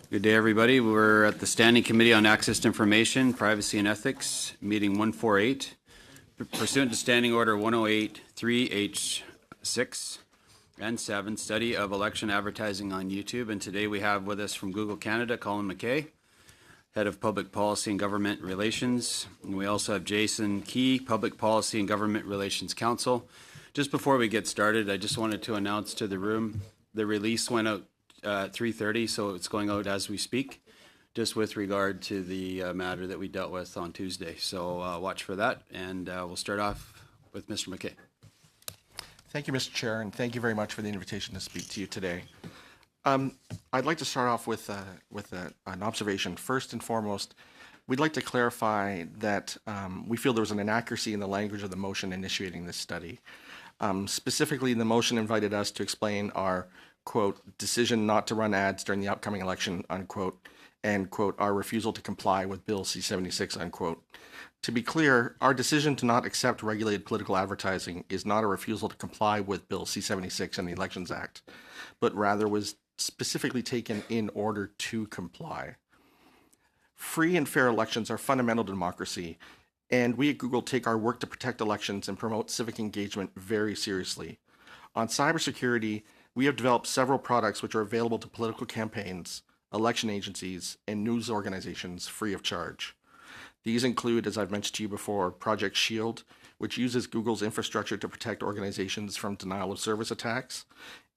Good day, everybody. We're at the Standing Committee on Access to Information, Privacy and Ethics, meeting 148, pursuant to Standing Order 108, 3H6 and 7, study of election advertising on YouTube. And today we have with us from Google Canada, Colin McKay, Head of Public Policy and Government Relations. And we also have Jason Key, Public Policy and Government Relations Counsel. Just before we get started, I just wanted to announce to the room, the release went out 3:30, so it's going out as we speak, just with regard to the matter that we dealt with on Tuesday. So watch for that, and we'll start off with Mr. McKay. Thank you, Mr. Chair, and thank you very much for the invitation to speak to you today. I'd like to start off with an observation. First and foremost, we'd like to clarify that we feel there was an inaccuracy in the language of the motion initiating this study. Specifically, the motion invited us to explain our quote, decision not to run ads during the upcoming election, unquote, and, quote, our refusal to comply with Bill C-76, unquote. To be clear, our decision to not accept regulated political advertising is not a refusal to comply with Bill C-76 and the Elections Act, but rather was specifically taken in order to comply. Free and fair elections are fundamental to democracy, and we at Google take our work to protect elections and promote civic engagement very seriously. On cybersecurity, we have developed several products which are available to political campaigns, election agencies, and news organizations free of charge. These include, as I've mentioned to you before, Project Shield, which uses Google's infrastructure to protect organizations from denial of service attacks,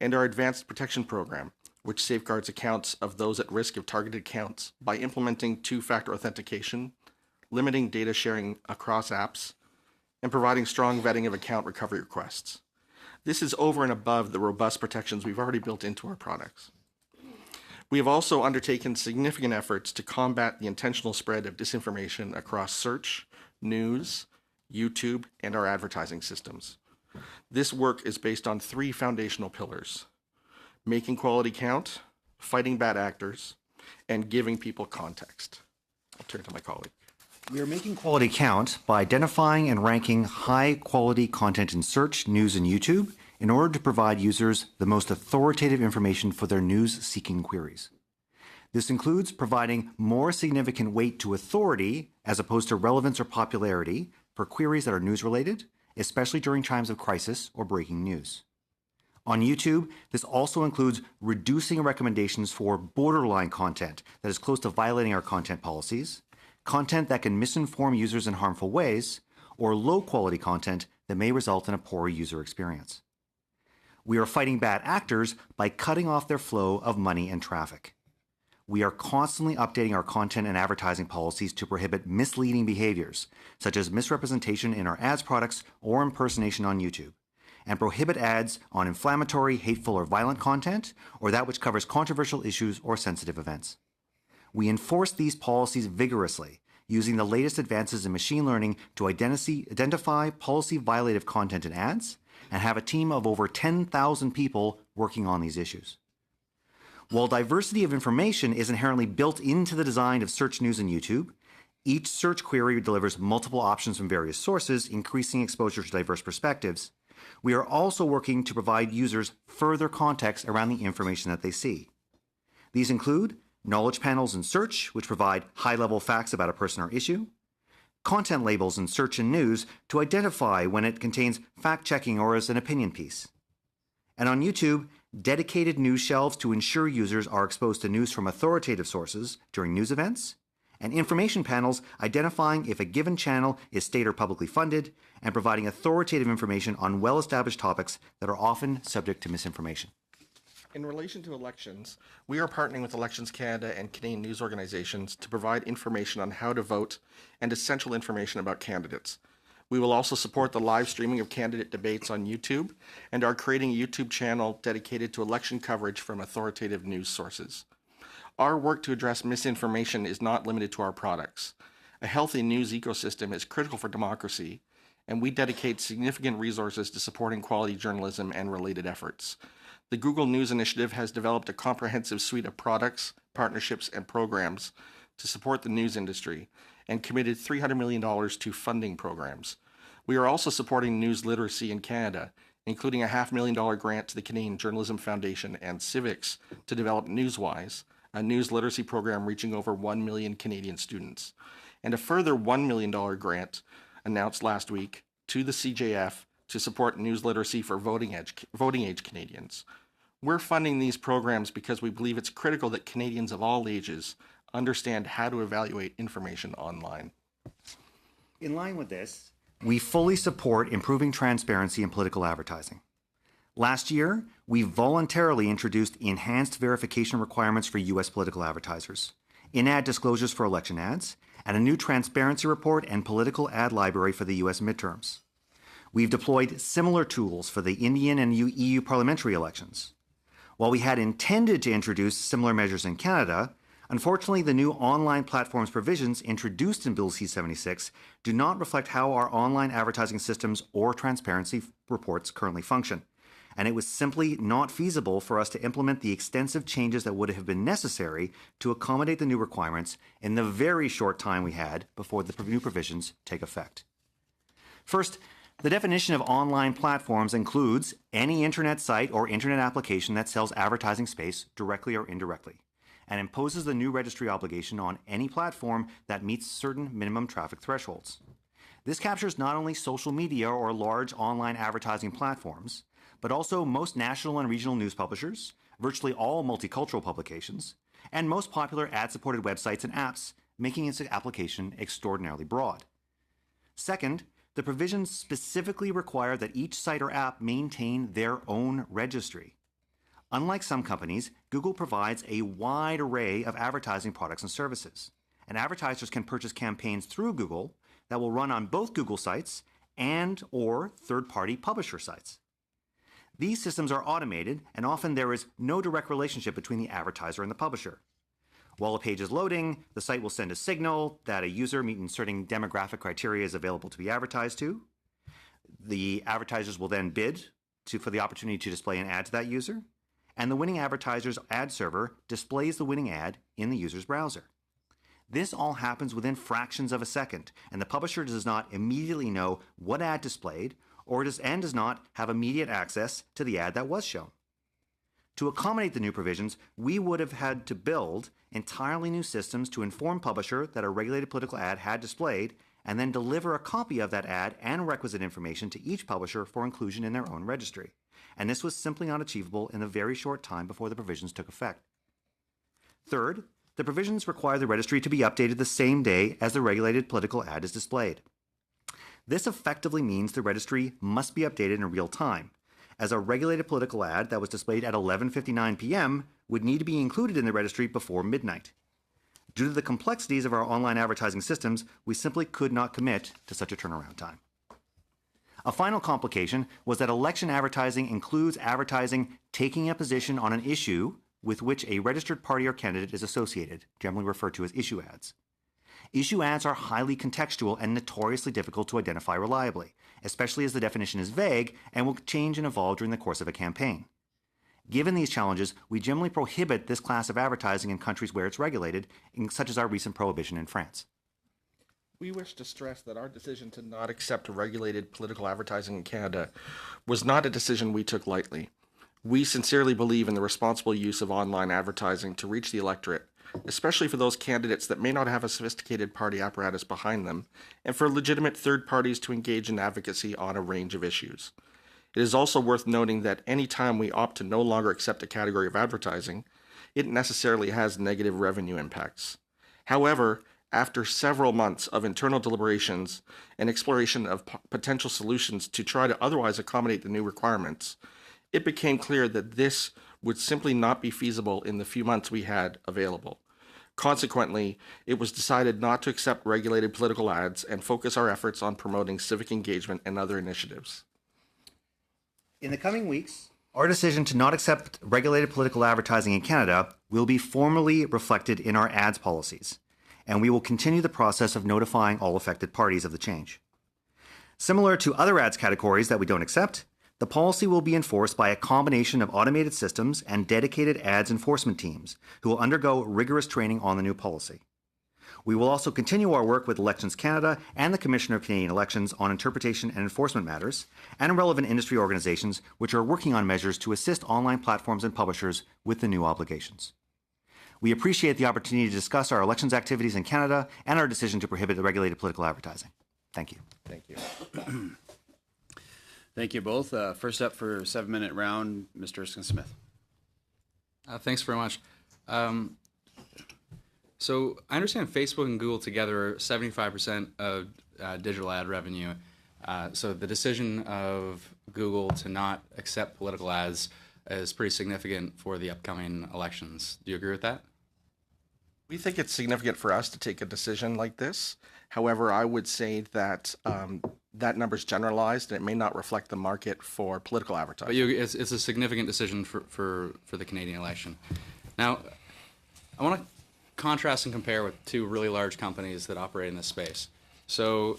and our Advanced Protection Program, which safeguards accounts of those at risk of targeted accounts by implementing two-factor authentication, limiting data sharing across apps, and providing strong vetting of account recovery requests. This is over and above the robust protections we've already built into our products. We have also undertaken significant efforts to combat the intentional spread of disinformation across search, news, YouTube, and our advertising systems. This work is based on three foundational pillars: making quality count, fighting bad actors, and giving people context. I'll turn to my colleague. We are making quality count by identifying and ranking high-quality content in search, news, and YouTube in order to provide users the most authoritative information for their news-seeking queries. This includes providing more significant weight to authority as opposed to relevance or popularity for queries that are news-related, especially during times of crisis or breaking news. On YouTube, this also includes reducing recommendations for borderline content that is close to violating our content policies, content that can misinform users in harmful ways, or low-quality content that may result in a poor user experience. We are fighting bad actors by cutting off their flow of money and traffic. We are constantly updating our content and advertising policies to prohibit misleading behaviors, such as misrepresentation in our ads products or impersonation on YouTube, and prohibit ads on inflammatory, hateful, or violent content, or that which covers controversial issues or sensitive events. We enforce these policies vigorously, using the latest advances in machine learning to identify policy-violative content in ads, and have a team of over 10,000 people working on these issues. While diversity of information is inherently built into the design of search, news, and YouTube, each search query delivers multiple options from various sources, increasing exposure to diverse perspectives. We are also working to provide users further context around the information that they see. These include knowledge panels in search, which provide high-level facts about a person or issue, content labels in search and news to identify when it contains fact-checking or is an opinion piece. And on YouTube, dedicated news shelves to ensure users are exposed to news from authoritative sources during news events, and information panels identifying if a given channel is state or publicly funded, and providing authoritative information on well-established topics that are often subject to misinformation. In relation to elections, we are partnering with Elections Canada and Canadian news organizations to provide information on how to vote and essential information about candidates. We will also support the live streaming of candidate debates on YouTube and are creating a YouTube channel dedicated to election coverage from authoritative news sources. Our work to address misinformation is not limited to our products. A healthy news ecosystem is critical for democracy, and we dedicate significant resources to supporting quality journalism and related efforts. The Google News Initiative has developed a comprehensive suite of products, partnerships, and programs to support the news industry and committed $300 million to funding programs. We are also supporting news literacy in Canada, including a $500,000 grant to the Canadian Journalism Foundation and Civics to develop Newswise, a news literacy program reaching over 1 million Canadian students, and a further $1 million grant announced last week to the CJF to support news literacy for voting age Canadians. We're funding these programs because we believe it's critical that Canadians of all ages understand how to evaluate information online. In line with this, we fully support improving transparency in political advertising. Last year, we voluntarily introduced enhanced verification requirements for U.S. political advertisers, in-ad disclosures for election ads, and a new transparency report and political ad library for the U.S. midterms. We've deployed similar tools for the Indian and EU parliamentary elections. While we had intended to introduce similar measures in Canada, unfortunately, the new online platforms provisions introduced in Bill C-76 do not reflect how our online advertising systems or transparency reports currently function, and it was simply not feasible for us to implement the extensive changes that would have been necessary to accommodate the new requirements in the very short time we had before the new provisions take effect. First, the definition of online platforms includes any internet site or internet application that sells advertising space directly or indirectly, and imposes the new registry obligation on any platform that meets certain minimum traffic thresholds. This captures not only social media or large online advertising platforms, but also most national and regional news publishers, virtually all multicultural publications, and most popular ad-supported websites and apps, making its application extraordinarily broad. Second, the provisions specifically require that each site or app maintain their own registry. Unlike some companies, Google provides a wide array of advertising products and services, and advertisers can purchase campaigns through Google that will run on both Google sites and or third-party publisher sites. These systems are automated, and often there is no direct relationship between the advertiser and the publisher. While a page is loading, the site will send a signal that a user meeting certain demographic criteria is available to be advertised to. The advertisers will then bid for the opportunity to display an ad to that user, and the winning advertiser's ad server displays the winning ad in the user's browser. This all happens within fractions of a second, and the publisher does not immediately know what ad displayed and does not have immediate access to the ad that was shown. To accommodate the new provisions, we would have had to build entirely new systems to inform publisher that a regulated political ad had displayed, and then deliver a copy of that ad and requisite information to each publisher for inclusion in their own registry. And this was simply not achievable in the very short time before the provisions took effect. Third, the provisions require the registry to be updated the same day as the regulated political ad is displayed. This effectively means the registry must be updated in real time, as a regulated political ad that was displayed at 11:59 p.m. would need to be included in the registry before midnight. Due to the complexities of our online advertising systems, we simply could not commit to such a turnaround time. A final complication was that election advertising includes advertising taking a position on an issue with which a registered party or candidate is associated, generally referred to as issue ads. Issue ads are highly contextual and notoriously difficult to identify reliably, especially as the definition is vague and will change and evolve during the course of a campaign. Given these challenges, we generally prohibit this class of advertising in countries where it's regulated, such as our recent prohibition in France. We wish to stress that our decision to not accept regulated political advertising in Canada was not a decision we took lightly. We sincerely believe in the responsible use of online advertising to reach the electorate, especially for those candidates that may not have a sophisticated party apparatus behind them, and for legitimate third parties to engage in advocacy on a range of issues. It is also worth noting that any time we opt to no longer accept a category of advertising, it necessarily has negative revenue impacts. However, after several months of internal deliberations and exploration of potential solutions to try to otherwise accommodate the new requirements, it became clear that this would simply not be feasible in the few months we had available. Consequently, it was decided not to accept regulated political ads and focus our efforts on promoting civic engagement and other initiatives. In the coming weeks, our decision to not accept regulated political advertising in Canada will be formally reflected in our ads policies, and we will continue the process of notifying all affected parties of the change. Similar to other ads categories that we don't accept, the policy will be enforced by a combination of automated systems and dedicated ads enforcement teams who will undergo rigorous training on the new policy. We will also continue our work with Elections Canada and the Commissioner of Canadian Elections on interpretation and enforcement matters, and relevant industry organizations which are working on measures to assist online platforms and publishers with the new obligations. We appreciate the opportunity to discuss our elections activities in Canada and our decision to prohibit the regulated political advertising. Thank you. Thank you. Thank you both. First up for a 7-minute round, Mr. Erskine-Smith. Thanks very much. So I understand Facebook and Google together are 75% of digital ad revenue. So the decision of Google to not accept political ads is pretty significant for the upcoming elections. Do you agree with that? We think it's significant for us to take a decision like this. However, I would say that that number is generalized and it may not reflect the market for political advertising. But it's a significant decision for the Canadian election. Now, I want to contrast and compare with two really large companies that operate in this space. So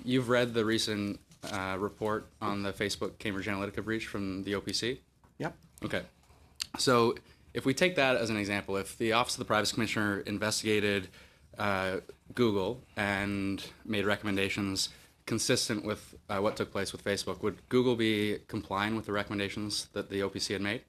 you've read the recent report on the Facebook Cambridge Analytica breach from the OPC? Yep. Okay. So if we take that as an example, if the Office of the Privacy Commissioner investigated Google and made recommendations consistent with what took place with Facebook, would Google be complying with the recommendations that the OPC had made?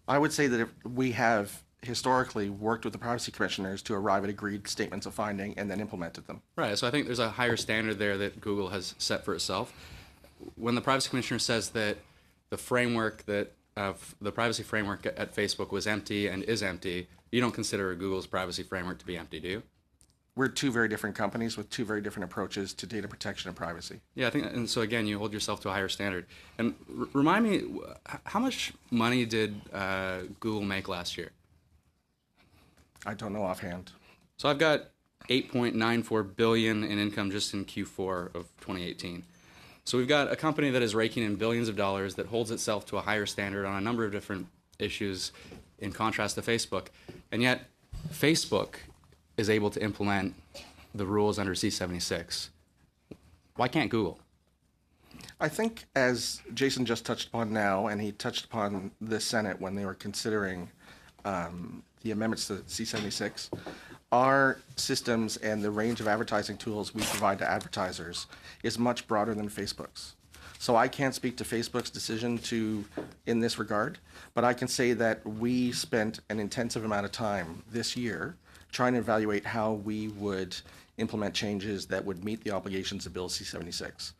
I would say that if we have historically worked with the privacy commissioners to arrive at agreed statements of finding and then implemented them. Right. So I think there's a higher standard there that Google has set for itself. When the privacy commissioner says that the framework that the privacy framework at Facebook was empty and is empty, you don't consider Google's privacy framework to be empty, do you? We're two very different companies with two very different approaches to data protection and privacy. Yeah, I think, and so again, you hold yourself to a higher standard. And remind me, how much money did Google make last year? I don't know offhand. So I've got $8.94 billion in income just in Q4 of 2018. So we've got a company that is raking in billions of dollars that holds itself to a higher standard on a number of different issues in contrast to Facebook. And yet Facebook is able to implement the rules under C-76. Why can't Google? I think as Jason just touched upon now, and he touched upon the Senate when they were considering the amendments to C-76, our systems and the range of advertising tools we provide to advertisers is much broader than Facebook's. So I can't speak to Facebook's decision in this regard, but I can say that we spent an intensive amount of time this year trying to evaluate how we would implement changes that would meet the obligations of Bill C-76.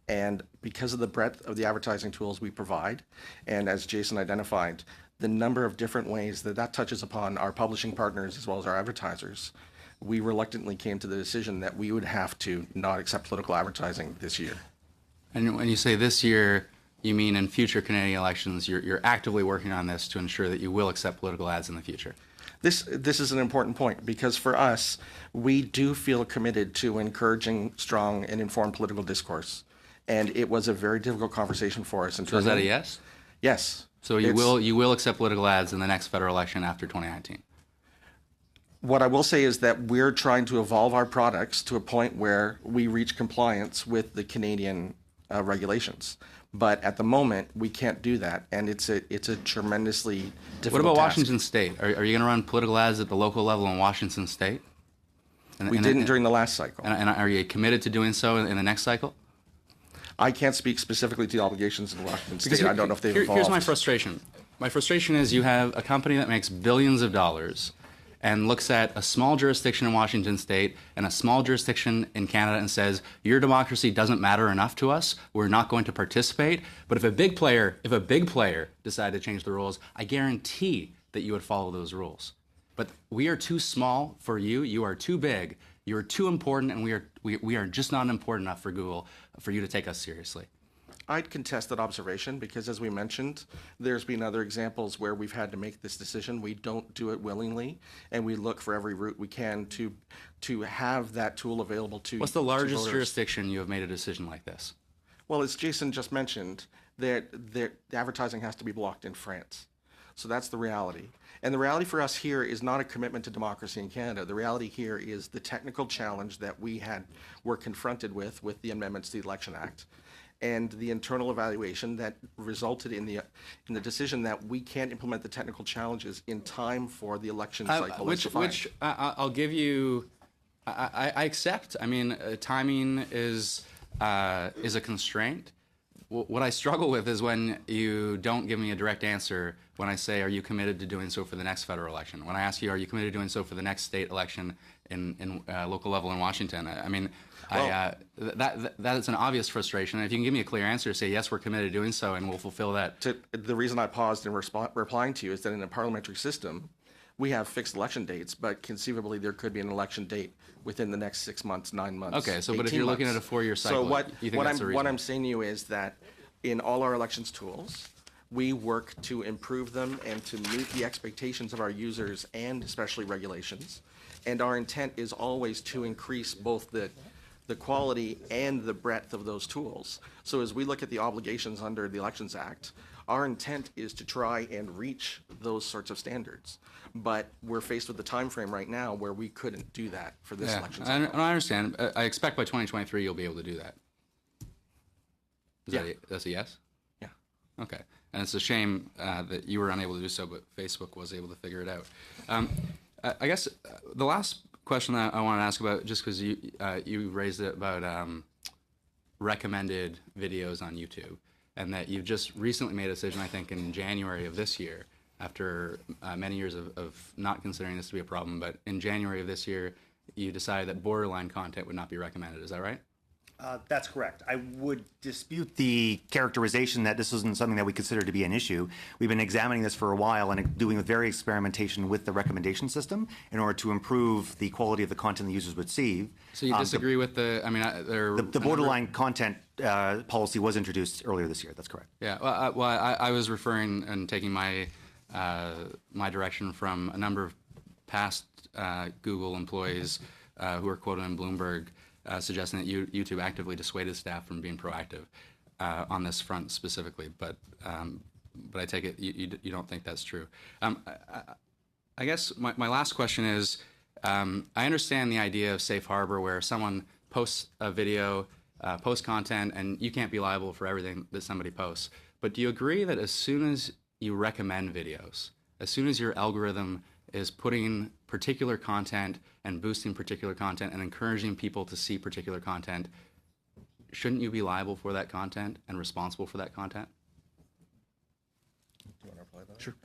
And because of the breadth of the advertising tools we provide, and as Jason identified, the number of different ways that that touches upon our publishing partners as well as our advertisers, we reluctantly came to the decision that we would have to not accept political advertising this year. And when you say this year, you mean in future Canadian elections, you're actively working on this to ensure that you will accept political ads in the future. This is an important point because for us, we do feel committed to encouraging strong and informed political discourse. And it was a very difficult conversation for us. So is that a yes? Yes. So you will accept political ads in the next federal election after 2019? What I will say is that we're trying to evolve our products to a point where we reach compliance with the Canadian regulations. But at the moment, we can't do that, and it's a tremendously difficult What about task. Washington State? Are you going to run political ads at the local level in Washington State? We didn't during the last cycle. And are you committed to doing so in the next cycle? I can't speak specifically to the obligations in Washington State. I don't know if they've evolved. Here's my frustration. My frustration is you have a company that makes billions of dollars and looks at a small jurisdiction in Washington State and a small jurisdiction in Canada and says, your democracy doesn't matter enough to us, we're not going to participate. But if a big player decided to change the rules, I guarantee that you would follow those rules. But we are too small for you, you are too big, you are too important, and we are just not important enough for Google for you to take us seriously. I'd contest that observation because, as we mentioned, there's been other examples where we've had to make this decision. We don't do it willingly, and we look for every route we can to have that tool available to What's the largest voters. jurisdiction you have made a decision like this? Well, as Jason just mentioned, the advertising has to be blocked in France. So that's the reality. And the reality for us here is not a commitment to democracy in Canada. The reality here is the technical challenge that we were confronted with the amendments to the Election Act, and the internal evaluation that resulted in the decision that we can't implement the technical challenges in time for the election cycle. Which I'll give you. I accept. I mean, timing is a constraint, what I struggle with is when you don't give me a direct answer when I say, are you committed to doing so for the next federal election? When I ask you, are you committed to doing so for the next state election in local level in Washington? That is an obvious frustration. And if you can give me a clear answer, say, yes, we're committed to doing so, and we'll fulfill that. The reason I paused in replying to you is that in a parliamentary system, we have fixed election dates, but conceivably there could be an election date within the next 6 months, 9 months. Okay, so but if you're looking at a 4-year cycle, so you think that's a reason? what I'm saying to you is that in all our elections tools, we work to improve them and to meet the expectations of our users and especially regulations. And our intent is always to increase both the quality and the breadth of those tools. So as we look at the obligations under the Elections Act, our intent is to try and reach those sorts of standards. But we're faced with the time frame right now where we couldn't do that for this election cycle. And I understand. I expect by 2023 you'll be able to do that. That's a yes? Yeah. Okay. And it's a shame that you were unable to do so, but Facebook was able to figure it out. I guess the last question that I want to ask about, just because you raised it about recommended videos on YouTube, and that you've just recently made a decision, I think, in January of this year, after many years of not considering this to be a problem, but in January of this year, you decided that borderline content would not be recommended. Is that right? That's correct. I would dispute the characterization that this isn't something that we consider to be an issue. We've been examining this for a while and doing various experimentation with the recommendation system in order to improve the quality of the content the users would receive. So you disagree with the? I mean, the borderline content policy was introduced earlier this year. That's correct. Yeah. Well, I was referring and taking my my direction from a number of past Google employees who are quoted in Bloomberg. Suggesting that YouTube actively dissuaded staff from being proactive on this front specifically, but I take it you don't think that's true. I guess my last question is, I understand the idea of safe harbor where someone posts a video, posts content, and you can't be liable for everything that somebody posts. But do you agree that as soon as you recommend videos, as soon as your algorithm is putting particular content and boosting particular content and encouraging people to see particular content, shouldn't you be liable for that content and responsible for that content? Do you want to reply to that? Sure.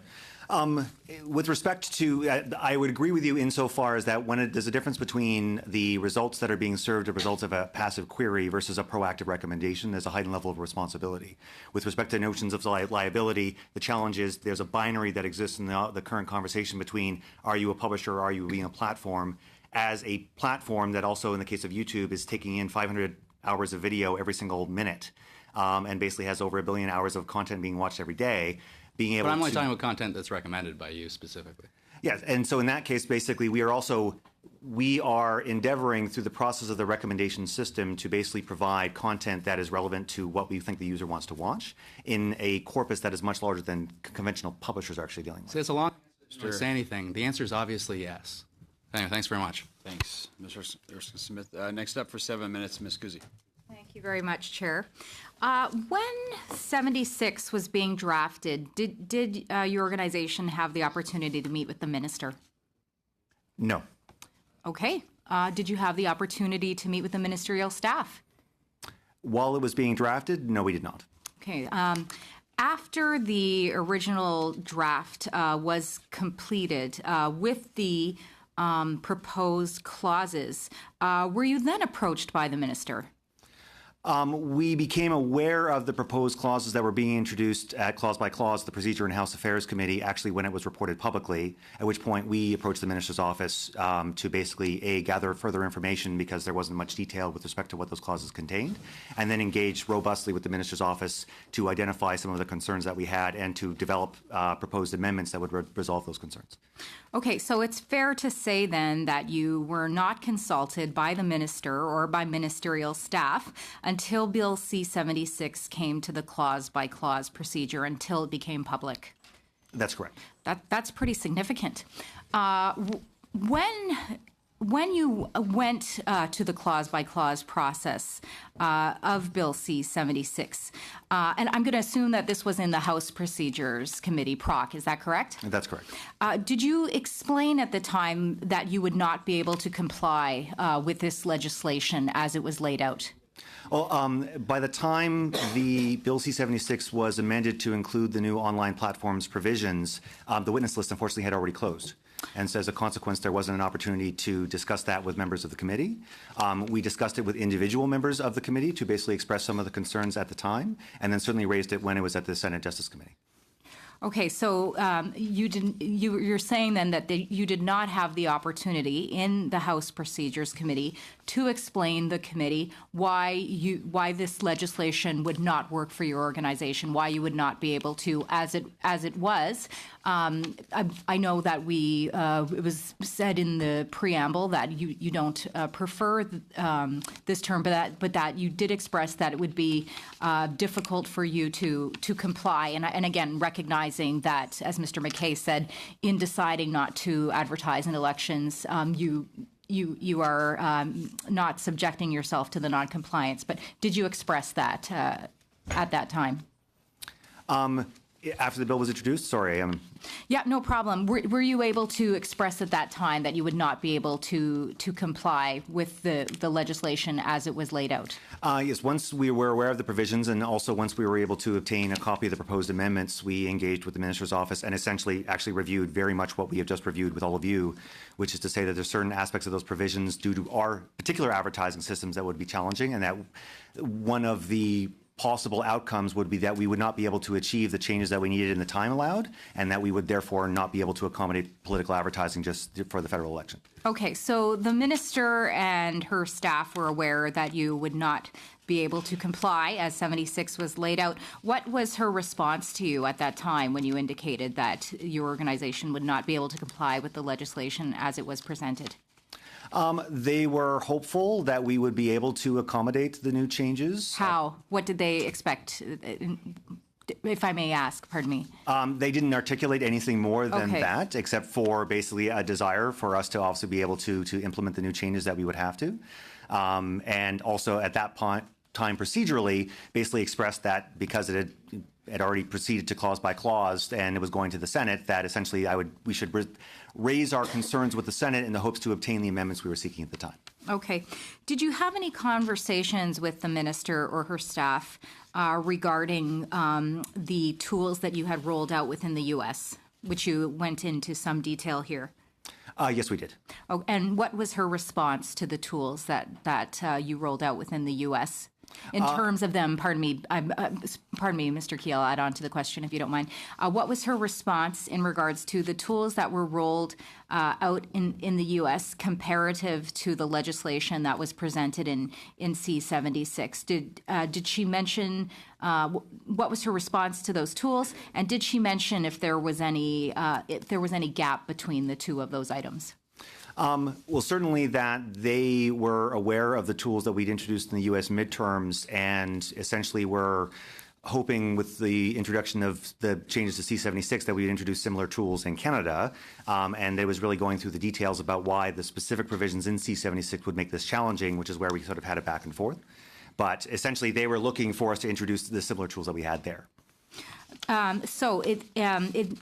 With respect to, I would agree with you insofar as that when there's a difference between the results that are being served as results of a passive query versus a proactive recommendation, there's a heightened level of responsibility. With respect to notions of liability, the challenge is there's a binary that exists in the current conversation between are you a publisher or are you being a platform, as a platform that also in the case of YouTube is taking in 500 hours of video every single minute and basically has over 1 billion hours of content being watched every day. Being able but I'm only to, talking about content that's recommended by you specifically. Yes, and so in that case, basically, we are endeavoring through the process of the recommendation system to basically provide content that is relevant to what we think the user wants to watch in a corpus that is much larger than conventional publishers are actually dealing with. So it's a long answer. Don't say anything. The answer is obviously yes. Anyway, thanks very much. Thanks, Mr. Smith. Next up for 7 minutes, Ms. Guzzi. Thank you very much, Chair. When 76 was being drafted, did your organization have the opportunity to meet with the minister? No. Okay. Did you have the opportunity to meet with the ministerial staff? While it was being drafted, no, we did not. Okay. After the original draft was completed with the proposed clauses, were you then approached by the minister? We became aware of the proposed clauses that were being introduced at clause by clause, the Procedure and House Affairs Committee, actually when it was reported publicly, at which point we approached the minister's office to basically, gather further information because there wasn't much detail with respect to what those clauses contained, and then engaged robustly with the minister's office to identify some of the concerns that we had and to develop proposed amendments that would resolve those concerns. Okay, so it's fair to say then that you were not consulted by the minister or by ministerial staff until Bill C-76 came to the clause-by-clause procedure until it became public. That's correct. That's pretty significant. When you went to the clause-by-clause process of Bill C-76, and I'm going to assume that this was in the House Procedures Committee, PROC, is that correct? That's correct. Did you explain at the time that you would not be able to comply with this legislation as it was laid out? Well, by the time the Bill C-76 was amended to include the new online platforms provisions, the witness list unfortunately had already closed. And so as a consequence, there wasn't an opportunity to discuss that with members of the committee. We discussed it with individual members of the committee to basically express some of the concerns at the time, and then certainly raised it when it was at the Senate Justice Committee. Okay, so you're saying then that you did not have the opportunity in the House Procedures Committee to explain the committee why this legislation would not work for your organization, why you would not be able to, as it was. I know that it was said in the preamble that you don't prefer this term, but that you did express that it would be difficult for you to comply, and again recognizing that, as Mr. McKay said, in deciding not to advertise in elections, you are not subjecting yourself to the non-compliance. But did you express that at that time? After the bill was introduced, sorry. Yeah, no problem. Were you able to express at that time that you would not be able to comply with the legislation as it was laid out? Yes, once we were aware of the provisions, and also once we were able to obtain a copy of the proposed amendments, we engaged with the Minister's office and essentially actually reviewed very much what we have just reviewed with all of you, which is to say that there's certain aspects of those provisions due to our particular advertising systems that would be challenging, and that one of the possible outcomes would be that we would not be able to achieve the changes that we needed in the time allowed, and that we would therefore not be able to accommodate political advertising just for the federal election. Okay, so the minister and her staff were aware that you would not be able to comply as 76 was laid out. What was her response to you at that time when you indicated that your organization would not be able to comply with the legislation as it was presented? They were hopeful that we would be able to accommodate the new changes. How? What did they expect, if I may ask? Pardon me. They didn't articulate anything more than Okay. that, except for basically a desire for us to also be able to implement the new changes that we would have to. And also at that time procedurally basically expressed that because it had already proceeded to clause by clause and it was going to the Senate, that essentially we should raise our concerns with the Senate in the hopes to obtain the amendments we were seeking at the time. Okay. Did you have any conversations with the minister or her staff regarding the tools that you had rolled out within the U.S., which you went into some detail here? Yes, we did. Oh, and what was her response to the tools that you rolled out within the U.S.? In terms of them, pardon me, Mr. Keel, I'll add on to the question if you don't mind. What was her response in regards to the tools that were rolled out in the U.S. comparative to the legislation that was presented in C-76? Did she mention what was her response to those tools, and did she mention if there was any gap between the two of those items? Well, certainly that they were aware of the tools that we'd introduced in the U.S. midterms and essentially were hoping with the introduction of the changes to C-76 that we'd introduce similar tools in Canada. And it was really going through the details about why the specific provisions in C-76 would make this challenging, which is where we sort of had it back and forth. But essentially they were looking for us to introduce the similar tools that we had there. So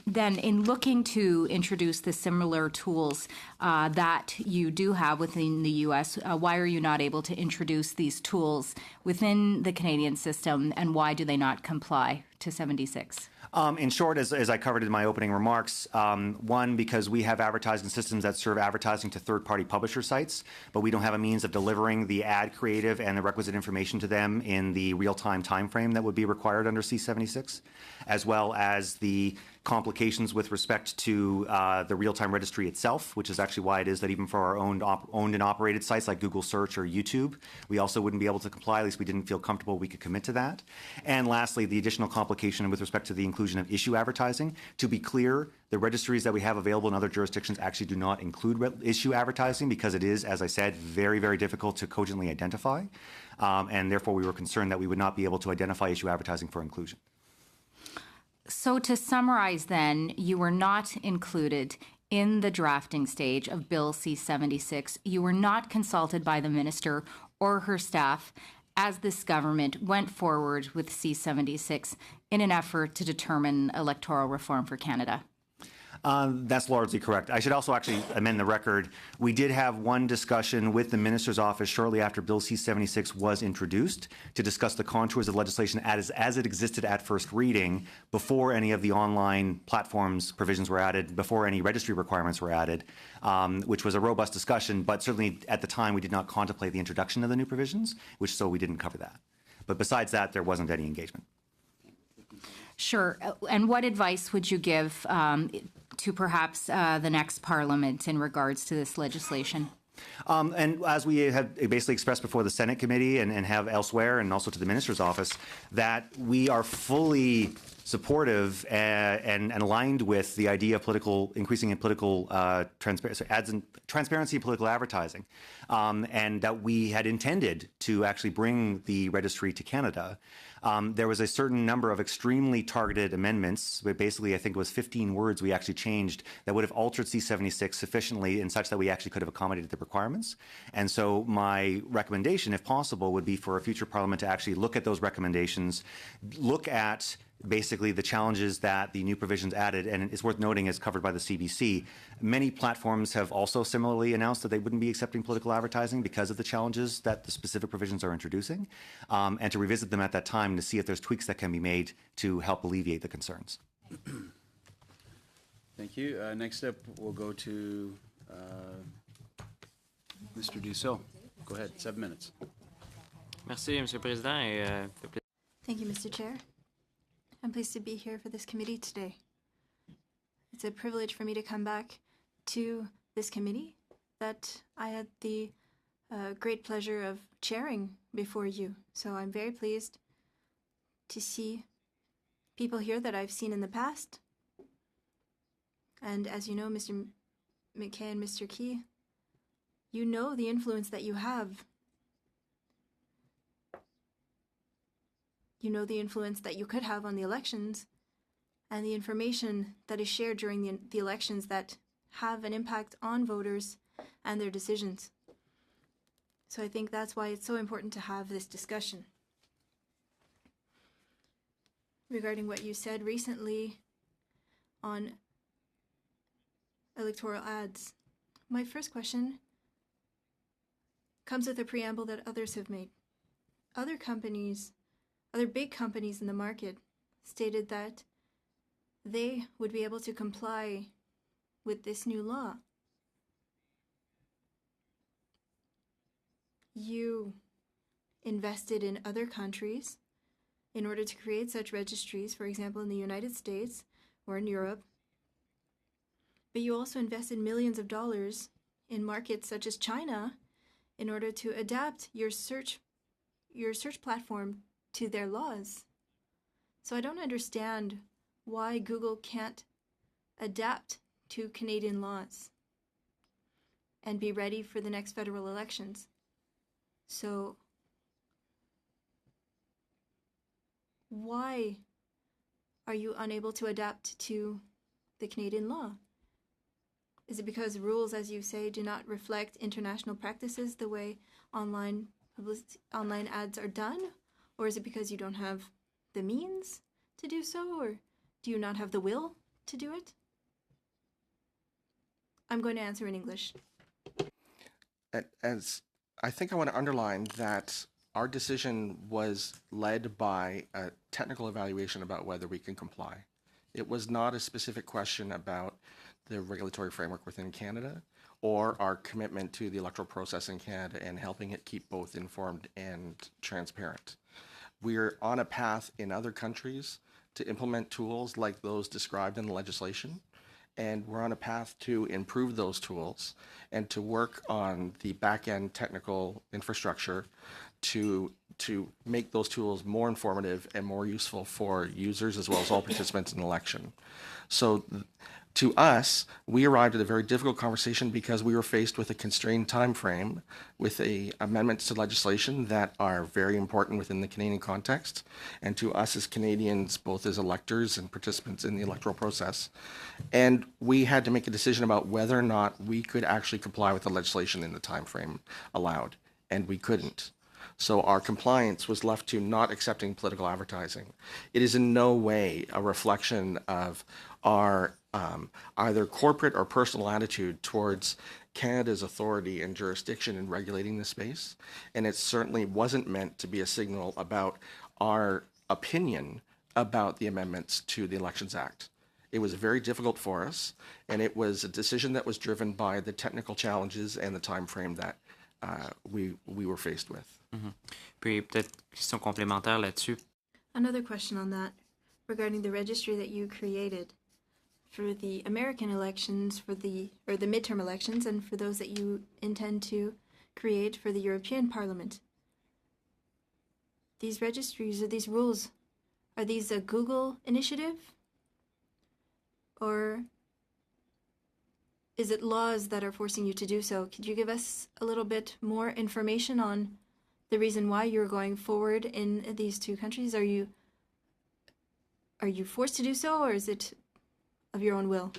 then in looking to introduce the similar tools that you do have within the U.S., why are you not able to introduce these tools within the Canadian system, and why do they not comply to 76? In short, as I covered in my opening remarks, one, because we have advertising systems that serve advertising to third-party publisher sites, but we don't have a means of delivering the ad creative and the requisite information to them in the real-time time frame that would be required under C-76, as well as the complications with respect to the real-time registry itself, which is actually why it is that even for our owned and operated sites like Google Search or YouTube, we also wouldn't be able to comply. At least we didn't feel comfortable we could commit to that. And lastly, the additional complication with respect to the inclusion of issue advertising. To be clear, the registries that we have available in other jurisdictions actually do not include issue advertising because it is, as I said, very, very difficult to cogently identify. And therefore, we were concerned that we would not be able to identify issue advertising for inclusion. So to summarize then, you were not included in the drafting stage of Bill C-76. You were not consulted by the minister or her staff as this government went forward with C-76 in an effort to determine electoral reform for Canada. That's largely correct. I should also actually amend the record. We did have one discussion with the minister's office shortly after Bill C-76 was introduced to discuss the contours of legislation as it existed at first reading, before any of the online platforms provisions were added, before any registry requirements were added, which was a robust discussion. But certainly at the time, we did not contemplate the introduction of the new provisions, so we didn't cover that. But besides that, there wasn't any engagement. Sure. And what advice would you give to perhaps the next Parliament in regards to this legislation? And as we have basically expressed before the Senate committee and have elsewhere, and also to the minister's office, that we are fully supportive and aligned with the idea of increasing in political transparency in political advertising, and that we had intended to actually bring the registry to Canada. There was a certain number of extremely targeted amendments, but basically I think it was 15 words we actually changed that would have altered C-76 sufficiently in such that we actually could have accommodated the requirements. And so my recommendation, if possible, would be for a future Parliament to actually look at those recommendations, look at basically the challenges that the new provisions added, and it's worth noting is covered by the CBC. Many platforms have also similarly announced that they wouldn't be accepting political advertising because of the challenges that the specific provisions are introducing, and to revisit them at that time to see if there's tweaks that can be made to help alleviate the concerns. Thank you. Next up, we'll go to Mr. Dussault. Go ahead, 7 minutes. Merci, Monsieur le Président. Et, Thank you, Mr. Chair. I'm pleased to be here for this committee today. It's a privilege for me to come back to this committee that I had the great pleasure of chairing before you. So I'm very pleased to see people here that I've seen in the past. And as you know, Mr. McKay and Mr. Key, you know the influence that you have. You know the influence that you could have on the elections and the information that is shared during the elections that have an impact on voters and their decisions. So I think that's why it's so important to have this discussion. Regarding what you said recently on electoral ads, my first question comes with a preamble that others have made. Other big companies in the market stated that they would be able to comply with this new law. You invested in other countries in order to create such registries, for example, in the United States or in Europe. But you also invested millions of dollars in markets such as China in order to adapt your search platform to their laws. So I don't understand why Google can't adapt to Canadian laws and be ready for the next federal elections. So why are you unable to adapt to the Canadian law? Is it because rules, as you say, do not reflect international practices the way online ads are done? Or is it because you don't have the means to do so? Or do you not have the will to do it? I'm going to answer in English. As I think I want to underline that our decision was led by a technical evaluation about whether we can comply. It was not a specific question about the regulatory framework within Canada or our commitment to the electoral process in Canada and helping it keep both informed and transparent. We're on a path in other countries to implement tools like those described in the legislation, and we're on a path to improve those tools and to work on the back-end technical infrastructure to make those tools more informative and more useful for users as well as all participants in the election. So to us, we arrived at a very difficult conversation because we were faced with a constrained time frame with amendments to legislation that are very important within the Canadian context, and to us as Canadians, both as electors and participants in the electoral process. And we had to make a decision about whether or not we could actually comply with the legislation in the time frame allowed, and we couldn't. So our compliance was left to not accepting political advertising. It is in no way a reflection of our either corporate or personal attitude towards Canada's authority and jurisdiction in regulating the space. And it certainly wasn't meant to be a signal about our opinion about the amendments to the Elections Act. It was very difficult for us, and it was a decision that was driven by the technical challenges and the time frame that we were faced with. Puis peut-être question complémentaire là-dessus. Another question on that regarding the registry that you created for the American elections, for the midterm elections, and for those that you intend to create for the European Parliament. These registries or these rules, are these a Google initiative? Or is it laws that are forcing you to do so? Could you give us a little bit more information on the reason why you're going forward in these two countries? Are you forced to do so, or is it of your own will?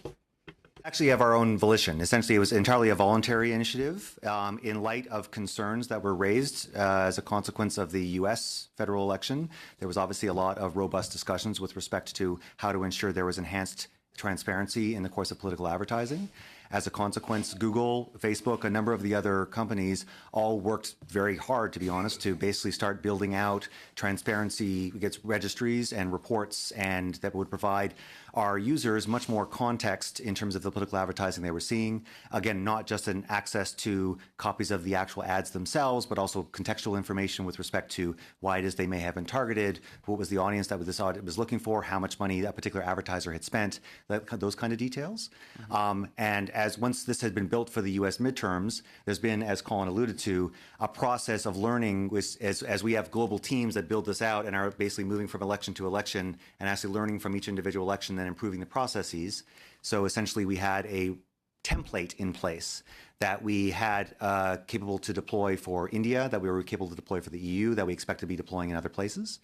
Actually, of our own volition. Essentially, it was entirely a voluntary initiative in light of concerns that were raised as a consequence of the U.S. federal election. There was obviously a lot of robust discussions with respect to how to ensure there was enhanced transparency in the course of political advertising. As a consequence, Google, Facebook, a number of the other companies all worked very hard, to be honest, to basically start building out transparency against registries and reports, and that would provide our users much more context in terms of the political advertising they were seeing. Again, not just an access to copies of the actual ads themselves, but also contextual information with respect to why it is they may have been targeted, what was the audience that this audit was looking for, how much money that particular advertiser had spent, those kind of details. And as once this had been built for the U.S. midterms, there's been, as Colin alluded to, a process of learning as we have global teams that build this out and are basically moving from election to election and actually learning from each individual election and improving the processes. So essentially we had a template in place that we had capable to deploy for India, that we were capable to deploy for the EU, that we expect to be deploying in other places.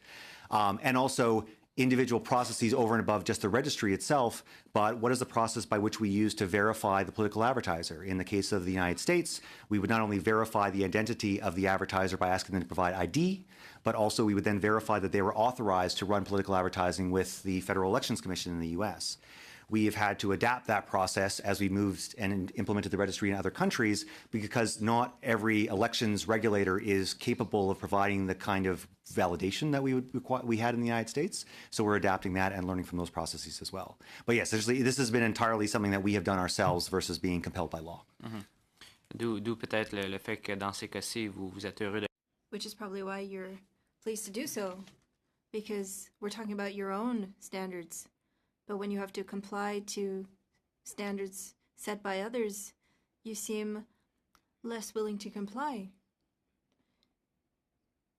And also individual processes over and above just the registry itself, but what is the process by which we use to verify the political advertiser? In the case of the United States, we would not only verify the identity of the advertiser by asking them to provide ID, but also we would then verify that they were authorized to run political advertising with the Federal Elections Commission in the U.S. We have had to adapt that process as we moved and implemented the registry in other countries, because not every elections regulator is capable of providing the kind of validation that we had in the United States. So we're adapting that and learning from those processes as well. But yes, essentially, this has been entirely something that we have done ourselves versus being compelled by law. D'où peut-être le fait que dans ces cas-ci, vous êtes heureux de... Which is probably why you're pleased to do so, because we're talking about your own standards. But when you have to comply to standards set by others, you seem less willing to comply.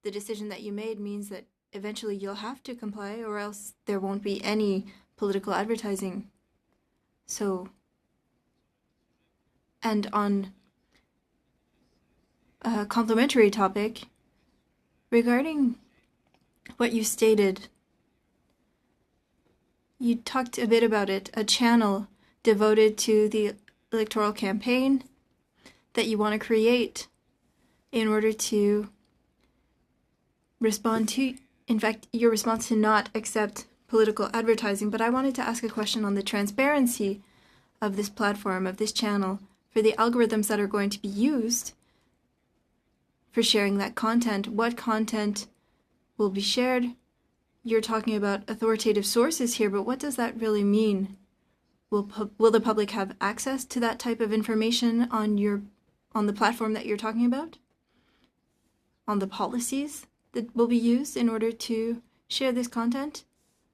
The decision that you made means that eventually you'll have to comply, or else there won't be any political advertising. So, and on a complementary topic, regarding what you stated, you talked a bit about it, a channel devoted to the electoral campaign that you want to create in order to respond to, in fact, your response to not accept political advertising. But I wanted to ask a question on the transparency of this platform, of this channel, for the algorithms that are going to be used for sharing that content. What content will be shared? You're talking about authoritative sources here, but what does that really mean? Will the public have access to that type of information on the platform that you're talking about? On the policies that will be used in order to share this content?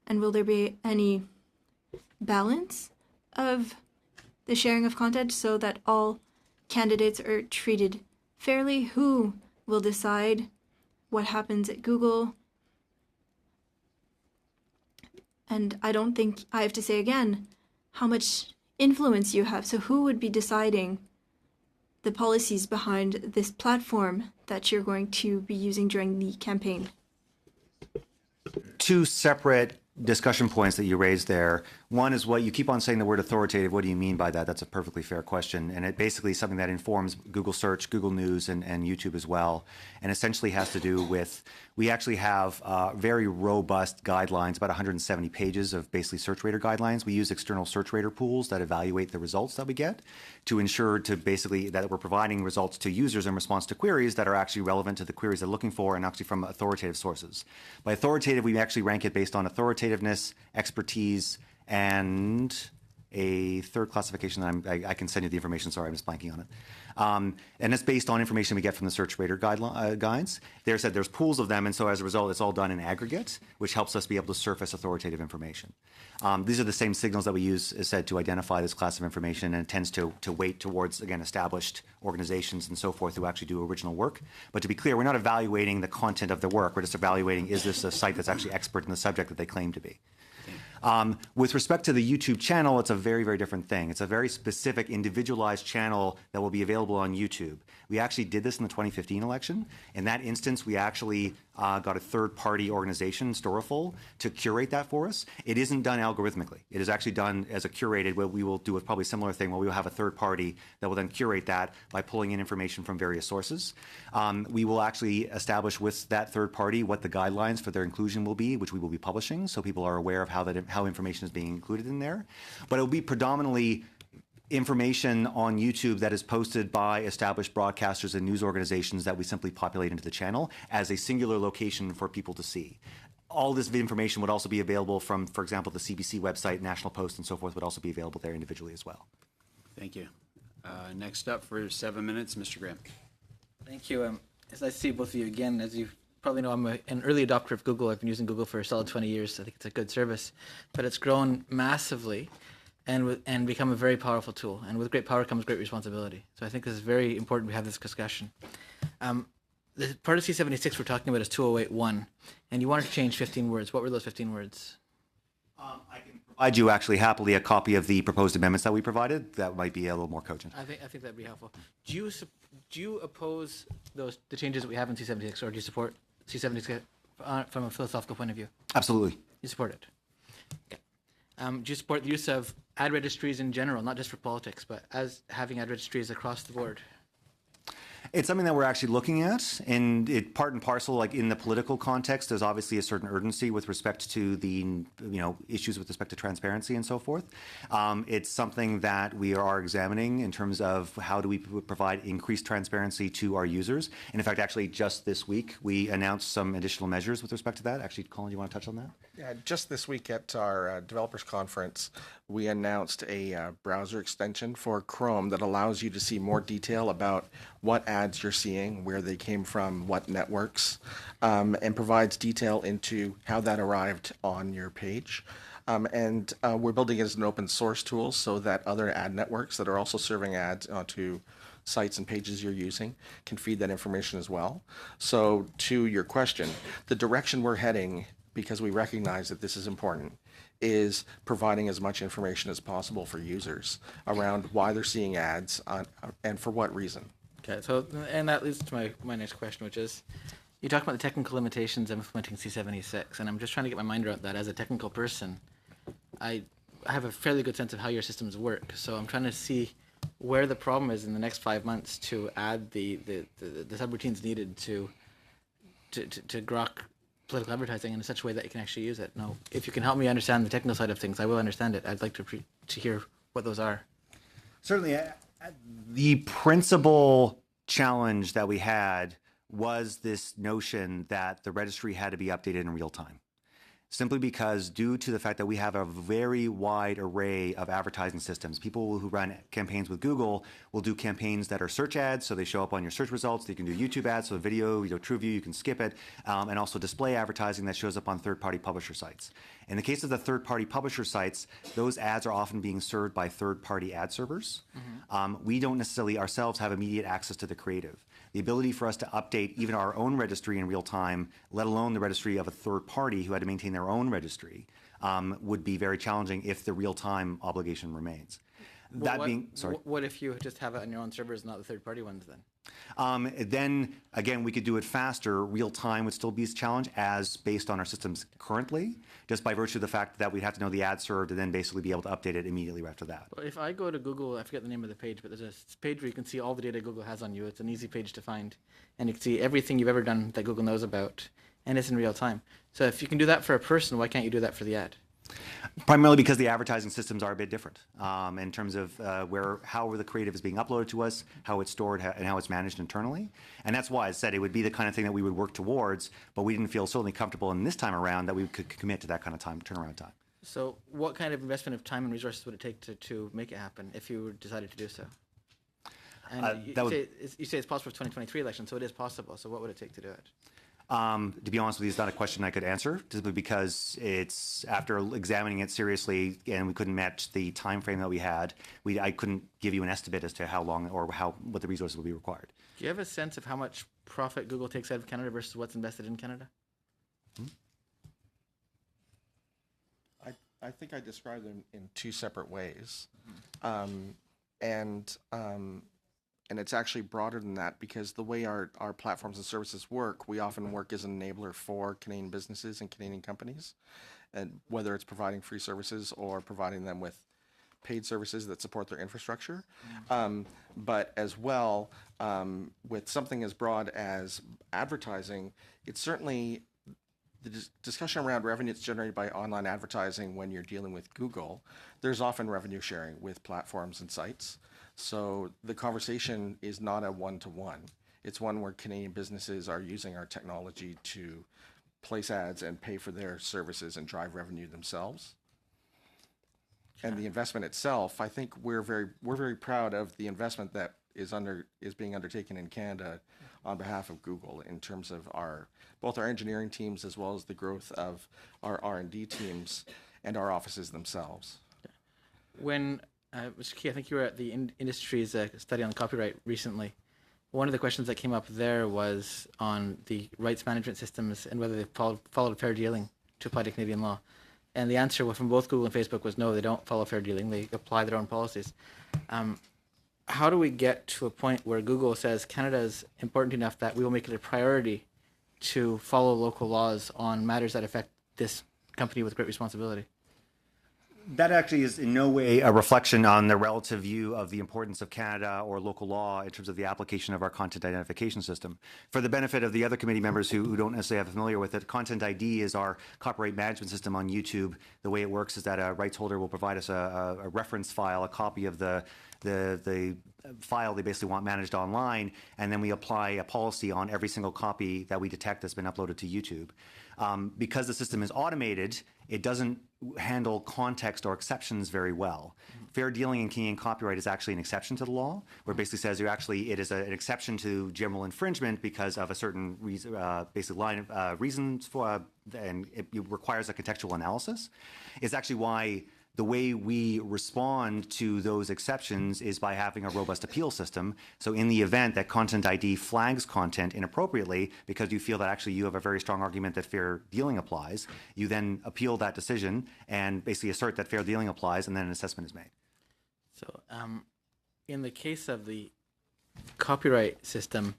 And will there be any balance of the sharing of content so that all candidates are treated fairly? Who will decide what happens at Google? And I don't think I have to say again how much influence you have. So who would be deciding the policies behind this platform that you're going to be using during the campaign? Two separate discussion points that you raised there. One is what you keep on saying the word authoritative. What do you mean by that? That's a perfectly fair question. And it basically is something that informs Google Search, Google News, and YouTube as well. And essentially has to do with, we actually have very robust guidelines, about 170 pages of basically search rater guidelines. We use external search rater pools that evaluate the results that we get to ensure to basically that we're providing results to users in response to queries that are actually relevant to the queries they're looking for and actually from authoritative sources. By authoritative, we actually rank it based on authoritativeness, expertise, and a third classification that I can send you the information. Sorry, I'm just blanking on it. And it's based on information we get from the search rater guides. There's pools of them, and so as a result, it's all done in aggregate, which helps us be able to surface authoritative information. These are the same signals that we use, as said, to identify this class of information, and it tends to weight towards, again, established organizations and so forth who actually do original work. But to be clear, we're not evaluating the content of the work. We're just evaluating, is this a site that's actually expert in the subject that they claim to be? With respect to the YouTube channel, it's a very, very different thing. It's a very specific, individualized channel that will be available on YouTube. We actually did this in the 2015 election. In that instance, we actually got a third-party organization, Storiful, to curate that for us. It isn't done algorithmically. It is actually done as a curated, what we will do a probably similar thing where we will have a third party that will then curate that by pulling in information from various sources. We will actually establish with that third party what the guidelines for their inclusion will be, which we will be publishing, so people are aware of how information is being included in there. But it will be predominantly information on YouTube that is posted by established broadcasters and news organizations that we simply populate into the channel as a singular location for people to see. All this information would also be available from, for example, the CBC website, National Post, and so forth would also be available there individually as well. Thank you. Next up for 7 minutes, Mr. Graham. Thank you. It's nice to see both of you again. As you probably know, I'm an early adopter of Google. I've been using Google for a solid 20 years. I think it's a good service, but it's grown massively and become a very powerful tool. And with great power comes great responsibility. So I think this is very important we have this discussion. The part of C76 we're talking about is 2081, and you wanted to change 15 words. What were those 15 words? I can provide you actually happily a copy of the proposed amendments that we provided. That might be a little more cogent. I think that'd be helpful. Do you oppose the changes that we have in C76, or do you support C76 from a philosophical point of view? Absolutely. You support it. Okay. Do you support the use of ad registries in general, not just for politics, but as having ad registries across the board? It's something that we're actually looking at, and it part and parcel, like in the political context, there's obviously a certain urgency with respect to the issues with respect to transparency and so forth. It's something that we are examining in terms of how do we provide increased transparency to our users. And in fact, actually just this week, we announced some additional measures with respect to that. Actually, Colin, do you want to touch on that? Yeah, just this week at our developers conference, we announced a browser extension for Chrome that allows you to see more detail about what ads you're seeing, where they came from, what networks, and provides detail into how that arrived on your page. And we're building it as an open source tool so that other ad networks that are also serving ads onto sites and pages you're using can feed that information as well. So to your question, the direction we're heading, because we recognize that this is important, is providing as much information as possible for users around why they're seeing ads and for what reason. Okay, so, and that leads to my next question, which is, you talked about the technical limitations of implementing C76, and I'm just trying to get my mind around that. As a technical person, I have a fairly good sense of how your systems work, so I'm trying to see where the problem is in the next 5 months to add the subroutines needed to grok political advertising in such a way that you can actually use it. Now, if you can help me understand the technical side of things, I will understand it. I'd like to hear what those are. Certainly. The principal challenge that we had was this notion that the registry had to be updated in real time. Simply because due to the fact that we have a very wide array of advertising systems, people who run campaigns with Google will do campaigns that are search ads, so they show up on your search results. You can do YouTube ads, so video, TrueView, you can skip it, and also display advertising that shows up on third-party publisher sites. In the case of the third-party publisher sites, those ads are often being served by third-party ad servers. We don't necessarily ourselves have immediate access to the creative. The ability for us to update even our own registry in real time, let alone the registry of a third party who had to maintain their own registry, would be very challenging if the real-time obligation remains. That being, sorry. What if you just have it on your own servers, not the third-party ones then? Then, again, we could do it faster. Real time would still be a challenge as based on our systems currently, just by virtue of the fact that we'd have to know the ad served and then basically be able to update it immediately after that. Well, if I go to Google, I forget the name of the page, but there's a page where you can see all the data Google has on you. It's an easy page to find. And you can see everything you've ever done that Google knows about, and it's in real time. So if you can do that for a person, why can't you do that for the ad? Primarily because the advertising systems are a bit different in terms of how the creative is being uploaded to us, how it's stored, and how it's managed internally. And that's why I said it would be the kind of thing that we would work towards, but we didn't feel certainly comfortable in this time around that we could commit to that kind of turnaround time. So what kind of investment of time and resources would it take to make it happen if you decided to do so? And you say it's possible for 2023 election, so it is possible. So what would it take to do it? To be honest with you, it's not a question I could answer, simply because it's after examining it seriously and we couldn't match the time frame that we had. I couldn't give you an estimate as to how long or what the resources would be required. Do you have a sense of how much profit Google takes out of Canada versus what's invested in Canada? I think I described them in two separate ways. And it's actually broader than that, because the way our platforms and services work, we often work as an enabler for Canadian businesses and Canadian companies, and whether it's providing free services or providing them with paid services that support their infrastructure. But as well, with something as broad as advertising, it's certainly the discussion around revenue that's generated by online advertising when you're dealing with Google. There's often revenue sharing with platforms and sites. So the conversation is not a one-to-one. It's one where Canadian businesses are using our technology to place ads and pay for their services and drive revenue themselves. And the investment itself, I think we're very proud of the investment that is being undertaken in Canada on behalf of Google in terms of both our engineering teams as well as the growth of our R&D teams and our offices themselves. When Mr. Key, I think you were at the industry's study on copyright recently. One of the questions that came up there was on the rights management systems and whether they followed fair dealing to apply to Canadian law. And the answer from both Google and Facebook was no, they don't follow fair dealing. They apply their own policies. How do we get to a point where Google says Canada is important enough that we will make it a priority to follow local laws on matters that affect this company with great responsibility? That actually is in no way a reflection on the relative view of the importance of Canada or local law in terms of the application of our content identification system. For the benefit of the other committee members who don't necessarily have familiar with it, Content ID is our copyright management system on YouTube. The way it works is that a rights holder will provide us a reference file, a copy of the file they basically want managed online, and then we apply a policy on every single copy that we detect that's been uploaded to YouTube. Because the system is automated, it doesn't handle context or exceptions very well. Fair dealing in Canadian copyright is actually an exception to the law, where it basically says it is an exception to general infringement because of a certain reason, basic line of reasons for, and it requires a contextual analysis. It's actually why the way we respond to those exceptions is by having a robust appeal system. So in the event that Content ID flags content inappropriately because you feel that actually you have a very strong argument that fair dealing applies, you then appeal that decision and basically assert that fair dealing applies, and then an assessment is made. So in the case of the copyright system,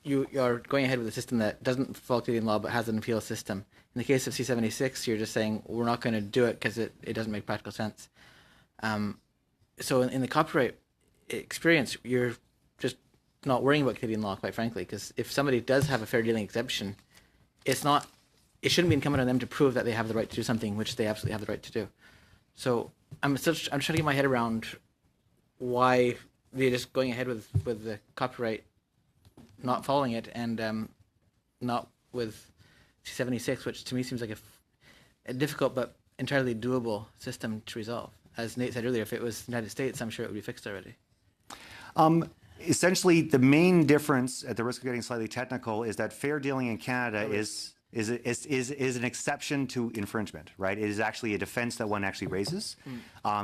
you are going ahead with a system that doesn't follow Canadian law but has an appeal system. In the case of C76, you're just saying we're not going to do it because it doesn't make practical sense. So in the copyright experience, you're just not worrying about Canadian law, quite frankly, because if somebody does have a fair dealing exemption, it shouldn't be incumbent on them to prove that they have the right to do something which they absolutely have the right to do. So I'm trying to get my head around why they're just going ahead with the copyright, not following it, and not with C76, which to me seems like a difficult but entirely doable system to resolve. As Nate said earlier, if it was the United States, I'm sure it would be fixed already. Essentially, the main difference, at the risk of getting slightly technical, is that fair dealing in Canada is is an exception to infringement, right? It is actually a defense that one actually raises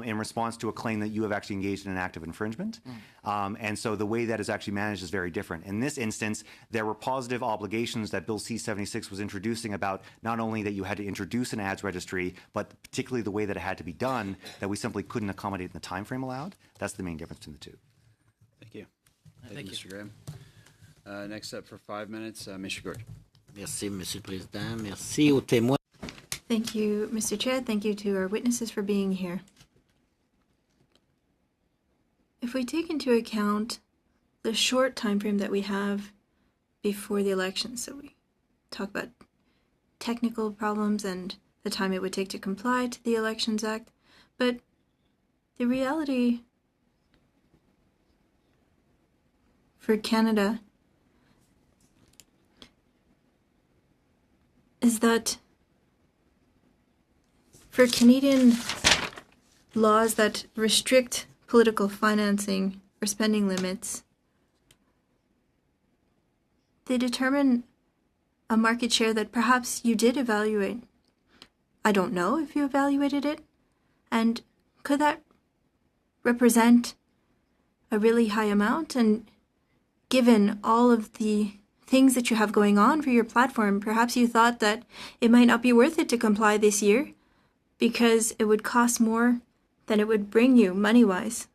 in response to a claim that you have actually engaged in an act of infringement. And so the way that is actually managed is very different. In this instance, there were positive obligations that Bill C-76 was introducing about not only that you had to introduce an ads registry, but particularly the way that it had to be done, that we simply couldn't accommodate in the time frame allowed. That's the main difference between the two. Thank you. Thank you, Mr. Graham. Next up for 5 minutes, Mr. Gord. Merci, Monsieur le Président. Merci aux témoins. Thank you, Mr. Chair. Thank you to our witnesses for being here. If we take into account the short time frame that we have before the election, so we talk about technical problems and the time it would take to comply to the Elections Act, but the reality for Canada is that for Canadian laws that restrict political financing or spending limits, they determine a market share that perhaps you did evaluate. I don't know if you evaluated it, and could that represent a really high amount? And given all of the things that you have going on for your platform, perhaps you thought that it might not be worth it to comply this year because it would cost more than it would bring you money-wise.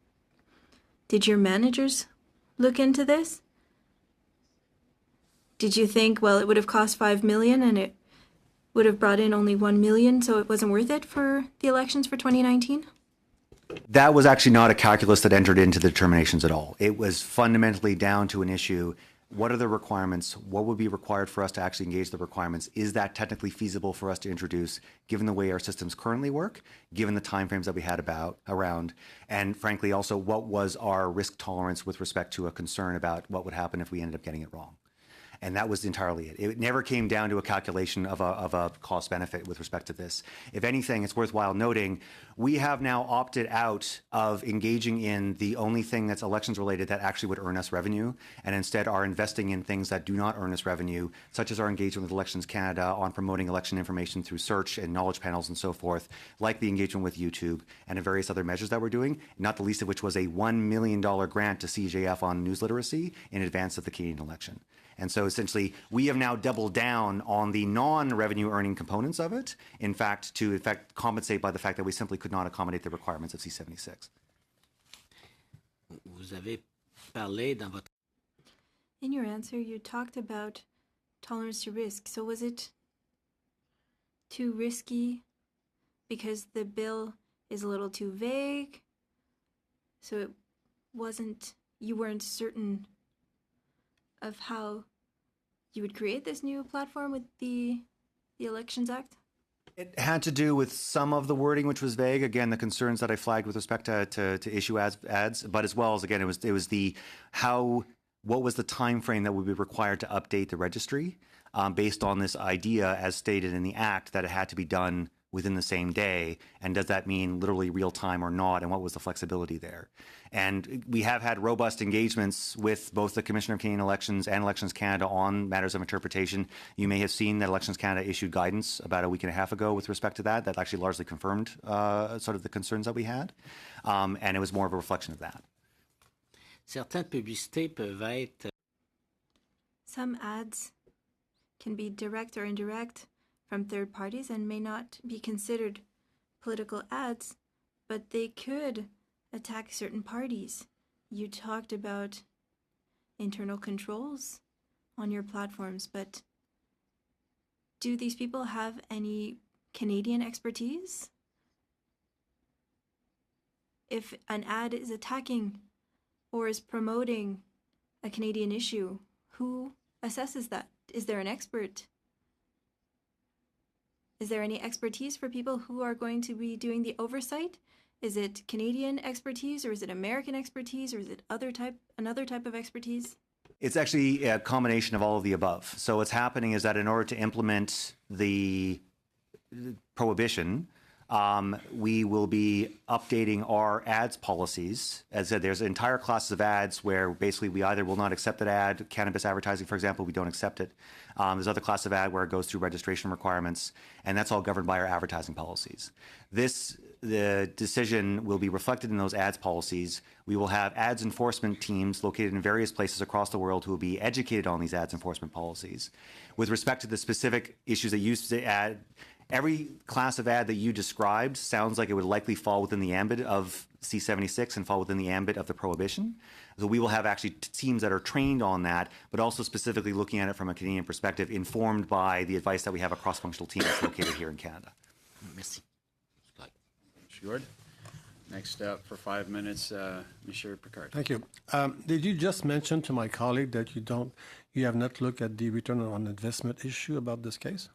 Did your managers look into this? Did you think, well, it would have cost $5 million and it would have brought in only $1 million, so it wasn't worth it for the elections for 2019? That was actually not a calculus that entered into the determinations at all. It was fundamentally down to an issue. What are the requirements? What would be required for us to actually engage the requirements? Is that technically feasible for us to introduce, given the way our systems currently work, given the timeframes that we had around, and frankly, also what was our risk tolerance with respect to a concern about what would happen if we ended up getting it wrong? And that was entirely it. It never came down to a calculation of a cost benefit with respect to this. If anything, it's worthwhile noting, we have now opted out of engaging in the only thing that's elections related that actually would earn us revenue, and instead are investing in things that do not earn us revenue, such as our engagement with Elections Canada on promoting election information through search and knowledge panels and so forth, like the engagement with YouTube and various other measures that we're doing, not the least of which was a $1 million grant to CJF on news literacy in advance of the Canadian election. And so essentially, we have now doubled down on the non-revenue earning components of it, in fact, to compensate by the fact that we simply could not accommodate the requirements of C-76. Vous avez parlé dans votre... In your answer, you talked about tolerance to risk. So was it too risky because the bill is a little too vague? So it wasn't, you weren't certain of how you would create this new platform with the Elections Act? It had to do with some of the wording, which was vague. Again, the concerns that I flagged with respect to issue ads, but as well as, again, it was what was the time frame that would be required to update the registry based on this idea, as stated in the act, that it had to be done within the same day, and does that mean literally real time or not, and what was the flexibility there? And we have had robust engagements with both the Commissioner of Canadian Elections and Elections Canada on matters of interpretation. You may have seen that Elections Canada issued guidance about a week and a half ago with respect to that actually largely confirmed sort of the concerns that we had, and it was more of a reflection of that. Certaines publicités peuvent être... Some ads can be direct or indirect from third parties and may not be considered political ads, but they could attack certain parties. You talked about internal controls on your platforms, but do these people have any Canadian expertise? If an ad is attacking or is promoting a Canadian issue, who assesses that? Is there an expert? Is there any expertise for people who are going to be doing the oversight? Is it Canadian expertise, or is it American expertise, or is it another type of expertise? It's actually a combination of all of the above. So what's happening is that in order to implement the prohibition, We will be updating our ads policies. As I said, there's entire classes of ads where basically we either will not accept that ad, cannabis advertising, for example, we don't accept it. There's other class of ad where it goes through registration requirements, and that's all governed by our advertising policies. The decision will be reflected in those ads policies. We will have ads enforcement teams located in various places across the world who will be educated on these ads enforcement policies. With respect to the specific issues that you add, every class of ad that you described sounds like it would likely fall within the ambit of C-76 and fall within the ambit of the prohibition. So we will have actually teams that are trained on that, but also specifically looking at it from a Canadian perspective, informed by the advice that we have a cross-functional team that's located here in Canada. Merci. Short. Next up for 5 minutes, Monsieur Picard. Thank you. Did you just mention to my colleague that you have not looked at the return on investment issue about this case?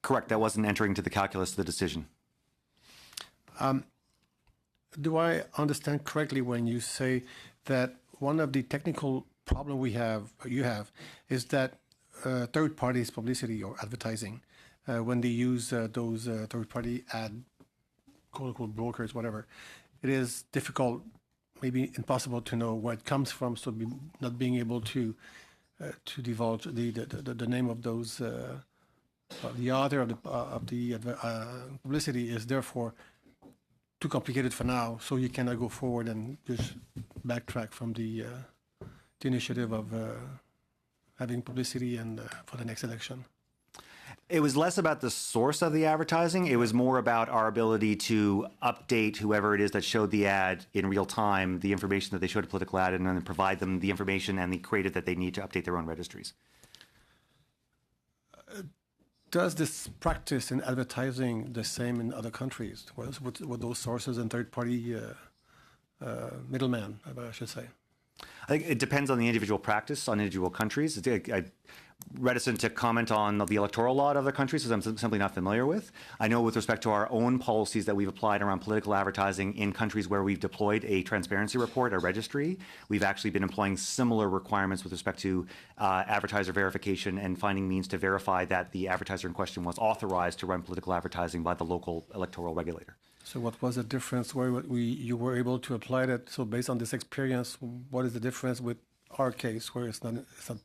Correct. That wasn't entering into the calculus of the decision. Do I understand correctly when you say that one of the technical problem you have, is that third parties publicity or advertising, when they use those third party ad, quote unquote brokers, whatever, it is difficult, maybe impossible to know where it comes from. So not being able to divulge the name of those. The author of the publicity is therefore too complicated for now, so you cannot go forward and just backtrack from the initiative of having publicity and for the next election. It was less about the source of the advertising. It was more about our ability to update whoever it is that showed the ad in real time, the information that they showed a political ad, and then provide them the information and the creative that they need to update their own registries. Does this practice in advertising the same in other countries? With those sources and third-party middlemen, I should say? I think it depends on the individual practice, on individual countries. I'm reticent to comment on the electoral law of other countries because I'm simply not familiar with. I know with respect to our own policies that we've applied around political advertising in countries where we've deployed a transparency report, a registry, we've actually been employing similar requirements with respect to advertiser verification and finding means to verify that the advertiser in question was authorized to run political advertising by the local electoral regulator. So what was the difference where you were able to apply that? So based on this experience, what is the difference with our case where it's not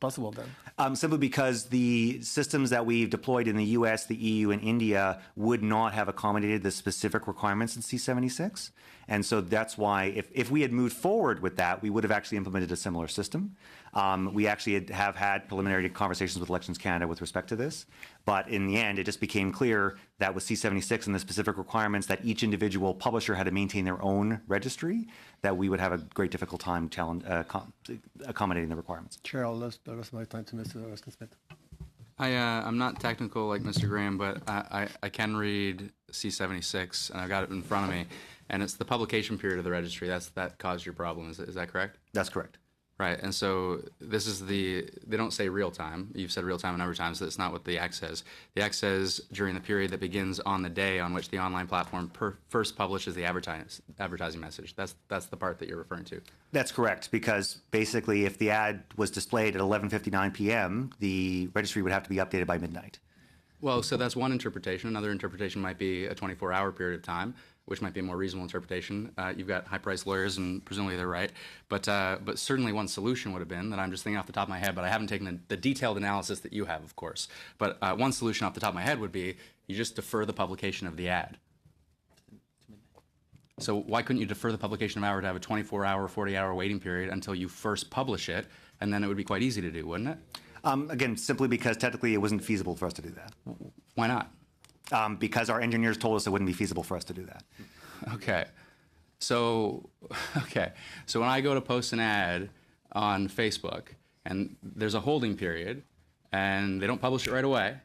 possible then? Simply because the systems that we've deployed in the US, the EU, and India would not have accommodated the specific requirements in C-76. And so that's why if we had moved forward with that, we would have actually implemented a similar system. We actually have had preliminary conversations with Elections Canada with respect to this. But in the end, it just became clear that with C-76 and the specific requirements that each individual publisher had to maintain their own registry, that we would have a great difficult time accommodating the requirements. Chair, I'll list the rest of my time to Mr. Rustin-Smith. I'm not technical like Mr. Graham, but I can read C-76, and I've got it in front of me, and it's the publication period of the registry. That caused your problem. Is that correct? That's correct. Right, and so this is they don't say real time. You've said real time a number of times. That's not what the Act says. The Act says during the period that begins on the day on which the online platform first publishes the advertising message. That's the part that you're referring to. That's correct, because basically if the ad was displayed at 11:59 p.m., the registry would have to be updated by midnight. Well, so that's one interpretation. Another interpretation might be a 24-hour period of time, which might be a more reasonable interpretation. You've got high-priced lawyers, and presumably they're right. But certainly one solution would have been, that I'm just thinking off the top of my head, but I haven't taken the detailed analysis that you have, of course. But one solution off the top of my head would be you just defer the publication of the ad. So why couldn't you defer the publication of an ad to have a 24-hour, 40-hour waiting period until you first publish it, and then it would be quite easy to do, wouldn't it? Again, simply because technically it wasn't feasible for us to do that. Why not? Because our engineers told us it wouldn't be feasible for us to do that. Okay. So when I go to post an ad on Facebook and there's a holding period and they don't publish it right away,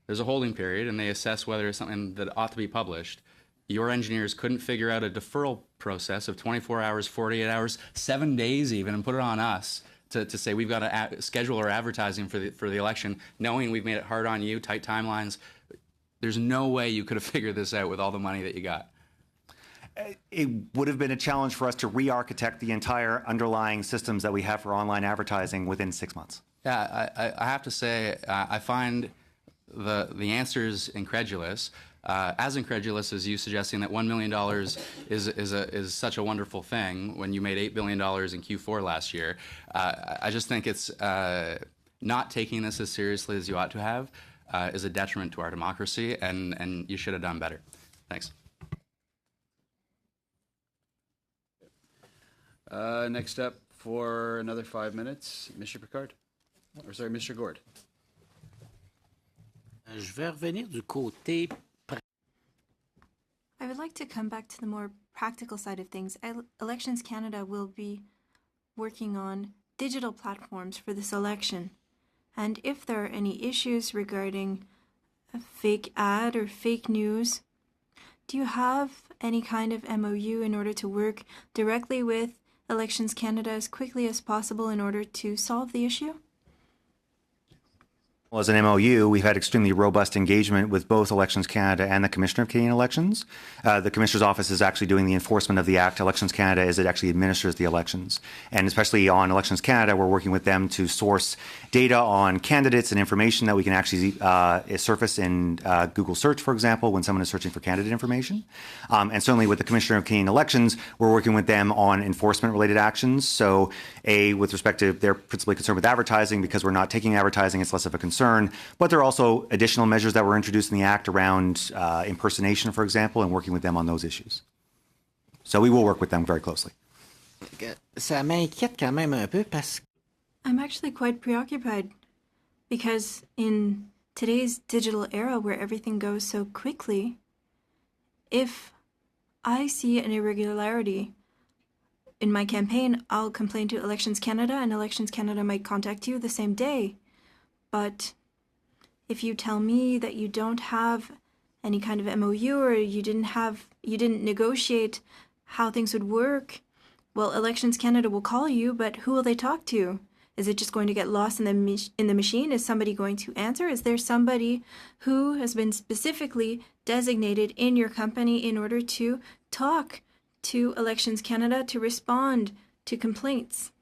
there's a holding period and they assess whether it's something that ought to be published, your engineers couldn't figure out a deferral process of 24 hours, 48 hours, 7 days even, and put it on us to say we've got to schedule our advertising for the election, knowing we've made it hard on you, tight timelines. There's no way you could have figured this out with all the money that you got. It would have been a challenge for us to re-architect the entire underlying systems that we have for online advertising within 6 months. Yeah, I have to say, I find the answers incredulous. as incredulous as you suggesting that $1 million is such a wonderful thing when you made $8 billion in Q4 last year. I just think it's not taking this as seriously as you ought to have is a detriment to our democracy, and you should have done better. Thanks. Next up for another 5 minutes, Mr. Picard. Or sorry, Mr. Gord. Je vais revenir du côté I would like to come back to the more practical side of things. Elections Canada will be working on digital platforms for this election. And if there are any issues regarding a fake ad or fake news, do you have any kind of MOU in order to work directly with Elections Canada as quickly as possible in order to solve the issue? Well, as an MOU, we've had extremely robust engagement with both Elections Canada and the Commissioner of Canadian Elections. The Commissioner's Office is actually doing the enforcement of the Act. Elections Canada is it actually administers the elections. And especially on Elections Canada, we're working with them to source data on candidates and information that we can actually surface in Google search, for example, when someone is searching for candidate information. And certainly with the Commissioner of Canadian Elections, we're working with them on enforcement-related actions. So, with respect to, they're principally concerned with advertising because we're not taking advertising, it's less of a concern. But there are also additional measures that were introduced in the Act around impersonation, for example, and working with them on those issues. So we will work with them very closely. Ça m'inquiète quand même un peu parce que I'm actually quite preoccupied because in today's digital era where everything goes so quickly, if I see an irregularity in my campaign, I'll complain to Elections Canada, and Elections Canada might contact you the same day. But if you tell me that you don't have any kind of MOU or you didn't negotiate how things would work, well, Elections Canada will call you, but who will they talk to? Is it just going to get lost in the machine? Is somebody going to answer? Is there somebody who has been specifically designated in your company in order to talk to Elections Canada to respond to complaints?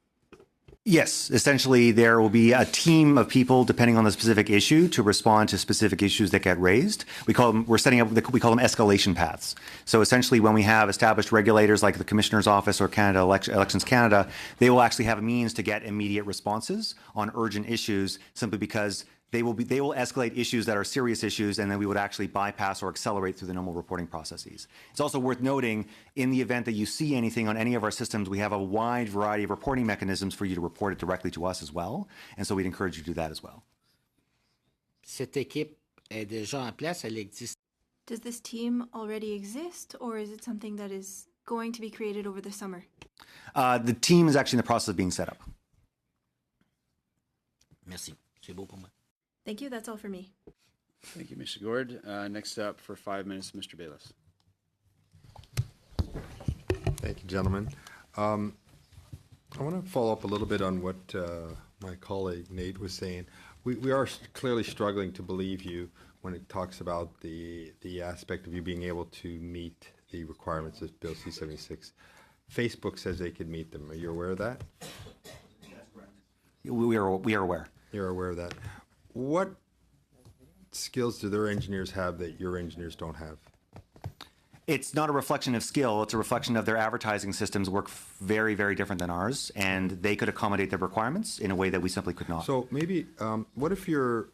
Yes, essentially there will be a team of people, depending on the specific issue, to respond to specific issues that get raised. We call them escalation paths. So essentially when we have established regulators like the Commissioner's Office or Elections Canada, they will actually have a means to get immediate responses on urgent issues simply because they will escalate issues that are serious issues, and then we would actually bypass or accelerate through the normal reporting processes. It's also worth noting, in the event that you see anything on any of our systems, we have a wide variety of reporting mechanisms for you to report it directly to us as well, and so we'd encourage you to do that as well. cette équipe est déjà en place, elle existe. Does this team already exist, or is it something that is going to be created over the summer? The team is actually in the process of being set up. Merci. C'est beau pour moi. Thank you. That's all for me. Thank you, Mr. Gord. Next up for 5 minutes, Mr. Bayless. Thank you, gentlemen. I want to follow up a little bit on what my colleague Nate was saying. We are clearly struggling to believe you when it talks about the aspect of you being able to meet the requirements of Bill C-76. Facebook says they could meet them. Are you aware of that? We are aware. You're aware of that. What skills do their engineers have that your engineers don't have? It's not a reflection of skill. It's a reflection of their advertising systems work very, very different than ours, and they could accommodate their requirements in a way that we simply could not. So maybe, what if you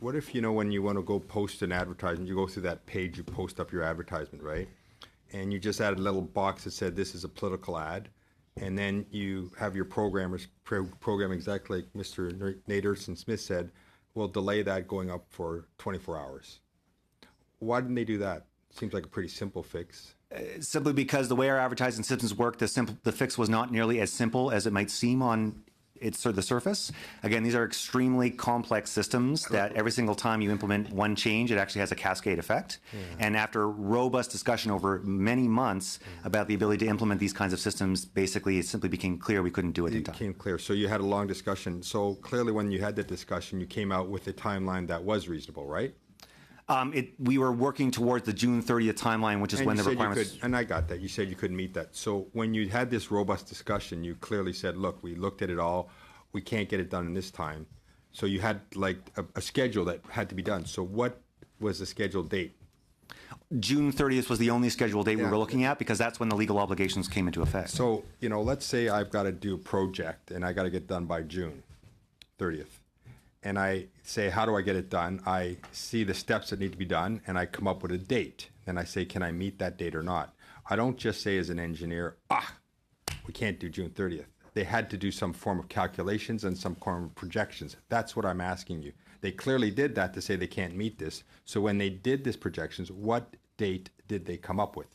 know when you want to go post an advertisement, you go through that page, you post up your advertisement, right? And you just add a little box that said this is a political ad, and then you have your programmers program exactly like Mr. Nate Erskine-Smith said, we'll delay that going up for 24 hours. Why didn't they do that? Seems like a pretty simple fix. Simply because the way our advertising systems work, the fix was not nearly as simple as it might seem on the surface. Again, these are extremely complex systems that every single time you implement one change, it actually has a cascade effect. Yeah. And after robust discussion over many months about the ability to implement these kinds of systems, basically it simply became clear we couldn't do it in time. It became clear. So you had a long discussion. So clearly when you had that discussion, you came out with a timeline that was reasonable, right? We were working towards the June 30th timeline, which is when the requirements... And I got that. You said you couldn't meet that. So when you had this robust discussion, you clearly said, look, we looked at it all. We can't get it done in this time. So you had like a schedule that had to be done. So what was the scheduled date? June 30th was the only scheduled date we Yeah. were looking at because that's when the legal obligations came into effect. So, let's say I've got to do a project and I got to get done by June 30th. And I say, how do I get it done? I see the steps that need to be done and I come up with a date. And I say, can I meet that date or not? I don't just say as an engineer, we can't do June 30th. They had to do some form of calculations and some form of projections. That's what I'm asking you. They clearly did that to say they can't meet this. So when they did this projections, what date did they come up with?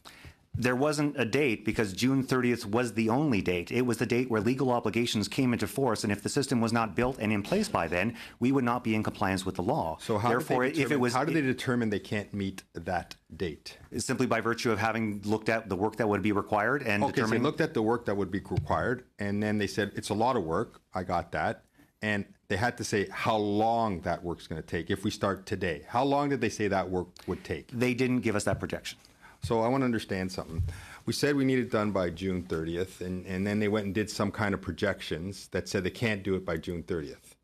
There wasn't a date because June 30th was the only date. It was the date where legal obligations came into force, and if the system was not built and in place by then, we would not be in compliance with the law. So how Therefore, did they if it was how do they determine they can't meet that date? simply by virtue of having looked at the work that would be required and Okay, so they determining looked at the work that would be required, and then they said, it's a lot of work. I got that. And they had to say how long that work's going to take if we start today. How long did they say that work would take? they didn't give us that projection. So I want to understand something. We said we need it done by June 30th, and then they went and did some kind of projections that said they can't do it by June 30th.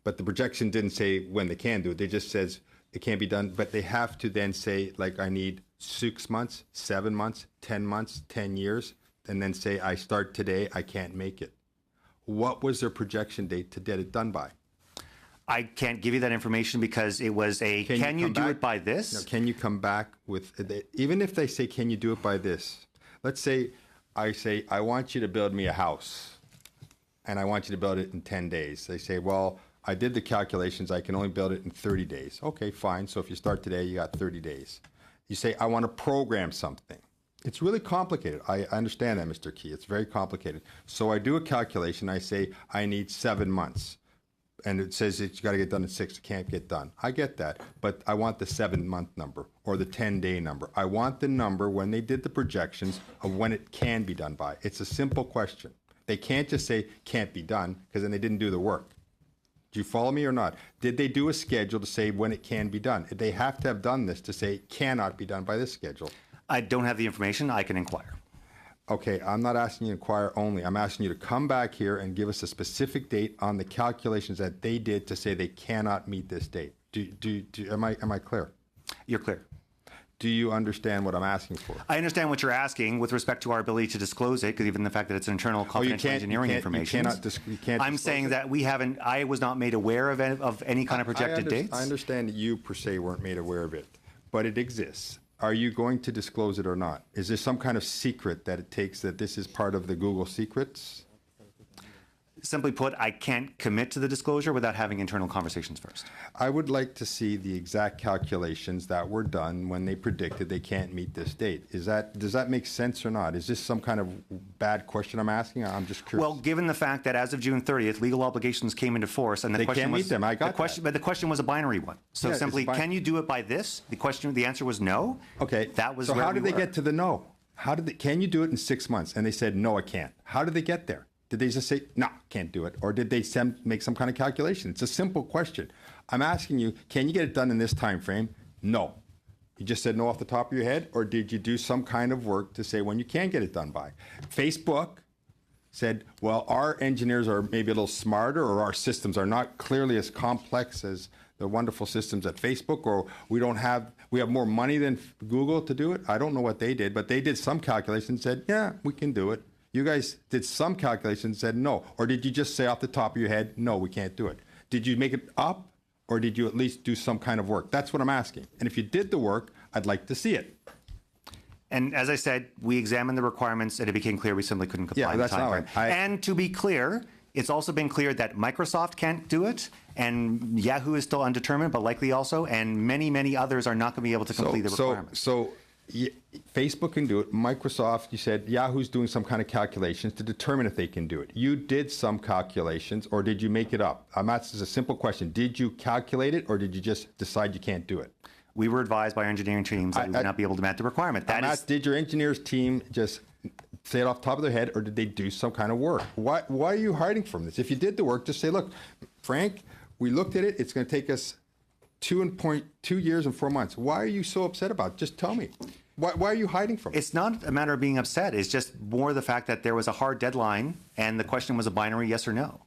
But the projection didn't say when they can do it. They just says it can't be done, but they have to then say, like, I need 6 months, 7 months, 10 months, 10 years, and then say, I start today, I can't make it. What was their projection date to get it done by? I can't give you that information because it was a, can you come do back? it by this? No, can you come back with, even if they say, can you do it by this? Let's say, I want you to build me a house, and I want you to build it in 10 days. They say, well, I did the calculations, I can only build it in 30 days. Okay, fine, so if you start today, you got 30 days. You say, I want to program something. It's really complicated. I understand that, Mr. Key. It's very complicated. So I do a calculation, I say, I need 7 months. And it says it's got to get done in 6, it can't get done. I get that, but I want the 7-month number or the 10-day number. I want the number when they did the projections of when it can be done by. It's a simple question. They can't just say can't be done because then they didn't do the work. Do you follow me or not? Did they do a schedule to say when it can be done? They have to have done this to say it cannot be done by this schedule. I don't have the information. I can inquire. Okay, I'm not asking you to inquire only. I'm asking you to come back here and give us a specific date on the calculations that they did to say they cannot meet this date. Am I clear? You're clear. Do you understand what I'm asking for? I understand what you're asking with respect to our ability to disclose it, because even the fact that it's an internal confidential engineering information. You can't I'm saying that we haven't. I was not made aware of any kind of projected dates. I understand that you per se weren't made aware of it, but it exists. Are you going to disclose it or not? Is there some kind of secret that it takes that this is part of the Google secrets? Simply put, I can't commit to the disclosure without having internal conversations first. I would like to see the exact calculations that were done when they predicted they can't meet this date. Does that make sense or not? Is this some kind of bad question I'm asking? I'm just curious. Well, given the fact that as of June 30th, legal obligations came into force, and the They question can't was meet them. I got the question, but the question was a binary one. So Yeah, it's simply, bi- can you do it by this? The answer was no. Okay. That was so where how we did they were. get to the no? Can you do it in 6 months? And they said, no, I can't. How did they get there? Did they just say, no, can't do it? Or did they make some kind of calculation? It's a simple question. I'm asking you, can you get it done in this time frame? No. You just said no off the top of your head? Or did you do some kind of work to say when you can get it done by? Facebook said, well, our engineers are maybe a little smarter, or our systems are not clearly as complex as the wonderful systems at Facebook, or we have more money than Google to do it. I don't know what they did, but they did some calculations and said, yeah, we can do it. You guys did some calculations and said no. Or did you just say off the top of your head, no, we can't do it? Did you make it up, or did you at least do some kind of work? That's what I'm asking. And if you did the work, I'd like to see it. And as I said, we examined the requirements, and it became clear we simply couldn't comply in the that's not time frame. And to be clear, it's also been clear that Microsoft can't do it, and Yahoo is still undetermined, but likely also, and many, many others are not going to be able to complete the requirements. Facebook can do it. Microsoft, you said Yahoo's doing some kind of calculations to determine if they can do it. You did some calculations, or did you make it up? I'm asking a simple question. Did you calculate it, or did you just decide you can't do it? We were advised by our engineering teams that we would not be able to meet the requirement. Did your engineers team just say it off the top of their head, or did they do some kind of work? Why are you hiding from this? If you did the work, just say, look, Frank, we looked at it. It's going to take us 2 years and 4 months. Why are you so upset about it? Just tell me. Why are you hiding from it? It's not a matter of being upset. It's just more the fact that there was a hard deadline, and the question was a binary yes or no.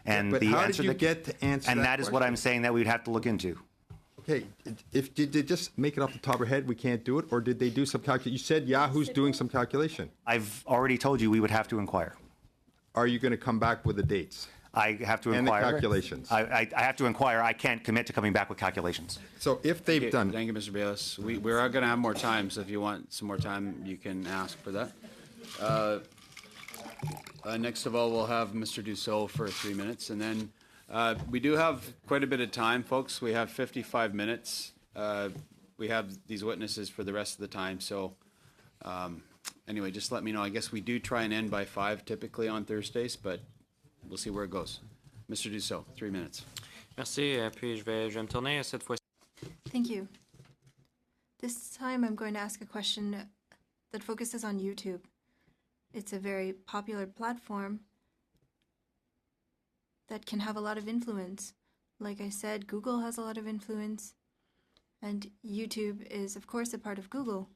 And but the how answer did you get to answer and that that is what question? I'm saying that we would have to look into. Okay, did they just make it off the top of their head, we can't do it, or did they do some calculation? You said Yahoo's doing some calculation. I've already told you we would have to inquire. Are you going to come back with the dates? I have to And the inquire. calculations. I have to inquire. I can't commit to coming back with calculations. So if they've Okay, done, Thank you, Mr. Bayless. We are going to have more time, so if you want some more time, you can ask for that. Next of all, we'll have Mr. Dussault for 3 minutes, and then we do have quite a bit of time, folks. We have 55 minutes. We have these witnesses for the rest of the time, so anyway, just let me know. I guess we do try and end by 5 typically on Thursdays, but we'll see where it goes. Mr. Dussault, 3 minutes. Merci. Puis je vais me tourner cette fois. Thank you. This time I'm going to ask a question that focuses on YouTube. It's a very popular platform that can have a lot of influence. Like I said, Google has a lot of influence, and YouTube is, of course, a part of Google.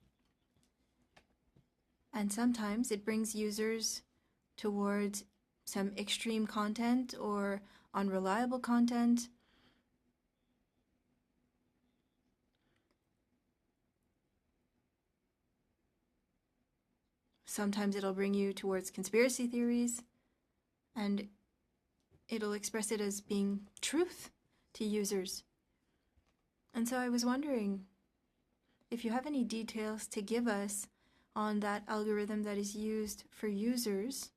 And sometimes it brings users towards some extreme content or unreliable content. Sometimes it'll bring you towards conspiracy theories, and it'll express it as being truth to users. And so I was wondering if you have any details to give us on that algorithm that is used for users.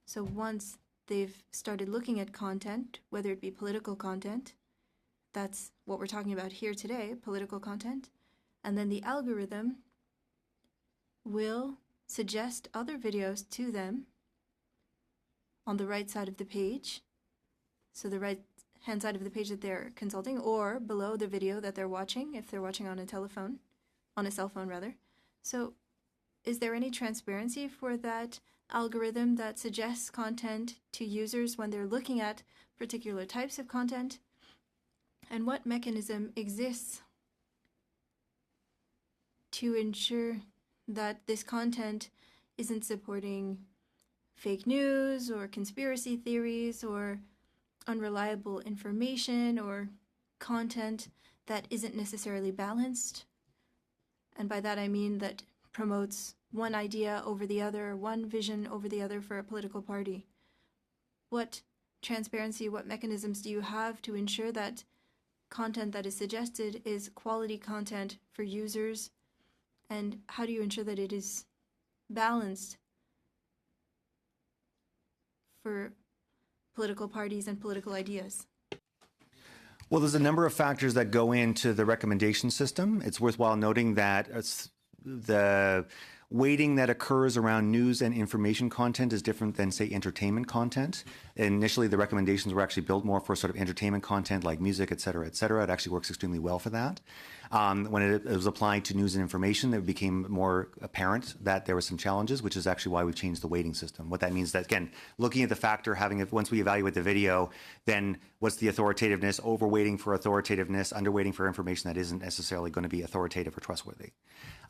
So once they've started looking at content, whether it be political content, that's what we're talking about here today, political content, and then the algorithm will suggest other videos to them on the right side of the page, so the right hand side of the page that they're consulting, or below the video that they're watching, if they're watching on a cell phone rather. So is there any transparency for that algorithm that suggests content to users when they're looking at particular types of content? And what mechanism exists to ensure that this content isn't supporting fake news or conspiracy theories or unreliable information or content that isn't necessarily balanced? And by that I mean that promotes one idea over the other, one vision over the other for a political party. What transparency, what mechanisms do you have to ensure that content that is suggested is quality content for users? And how do you ensure that it is balanced for political parties and political ideas? Well, there's a number of factors that go into the recommendation system. It's worthwhile noting that the weighting that occurs around news and information content is different than, say, entertainment content. Initially, the recommendations were actually built more for sort of entertainment content like music, et cetera, et cetera. It actually works extremely well for that. When it was applied to news and information, it became more apparent that there were some challenges, which is actually why we changed the weighting system. What that means is that, again, looking at the factor, once we evaluate the video, then what's the authoritativeness, overweighting for authoritativeness, underweighting for information that isn't necessarily going to be authoritative or trustworthy.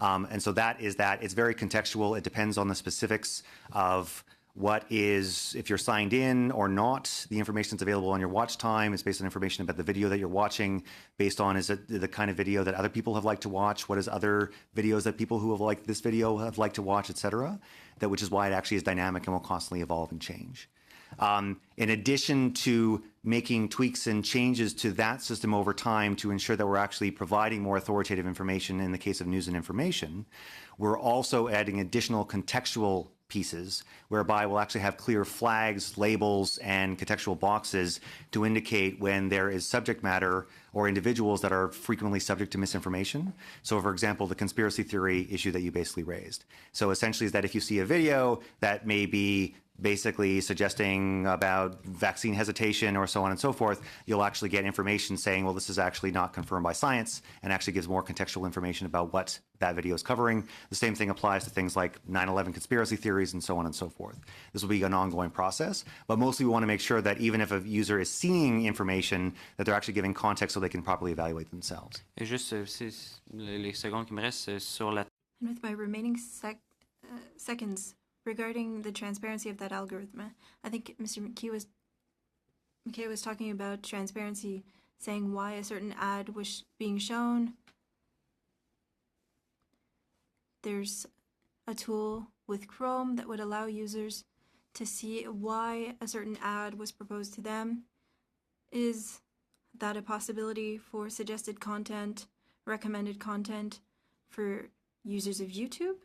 And so that is that. It's very contextual. It depends on the specifics of what is, if you're signed in or not, the information that's available on your watch time. It's based on information about the video that you're watching, based on is it the kind of video that other people have liked to watch, what is other videos that people who have liked this video have liked to watch, et cetera, which is why it actually is dynamic and will constantly evolve and change. In addition to making tweaks and changes to that system over time to ensure that we're actually providing more authoritative information in the case of news and information, we're also adding additional contextual pieces whereby we'll actually have clear flags, labels, and contextual boxes to indicate when there is subject matter or individuals that are frequently subject to misinformation. So, for example, the conspiracy theory issue that you basically raised. So essentially is that if you see a video that may be basically suggesting about vaccine hesitation or so on and so forth, you'll actually get information saying, well, this is actually not confirmed by science, and actually gives more contextual information about what that video is covering. The same thing applies to things like 9/11 conspiracy theories and so on and so forth. This will be an ongoing process, but mostly we want to make sure that even if a user is seeing information, that they're actually giving context so they can properly evaluate themselves. Et juste les secondes qui me restent sur la. And with my remaining seconds regarding the transparency of that algorithm, I think Mr. McKay was talking about transparency saying why a certain ad was being shown. There's a tool with Chrome that would allow users to see why a certain ad was proposed to them. Is that a possibility for suggested content, recommended content for users of YouTube?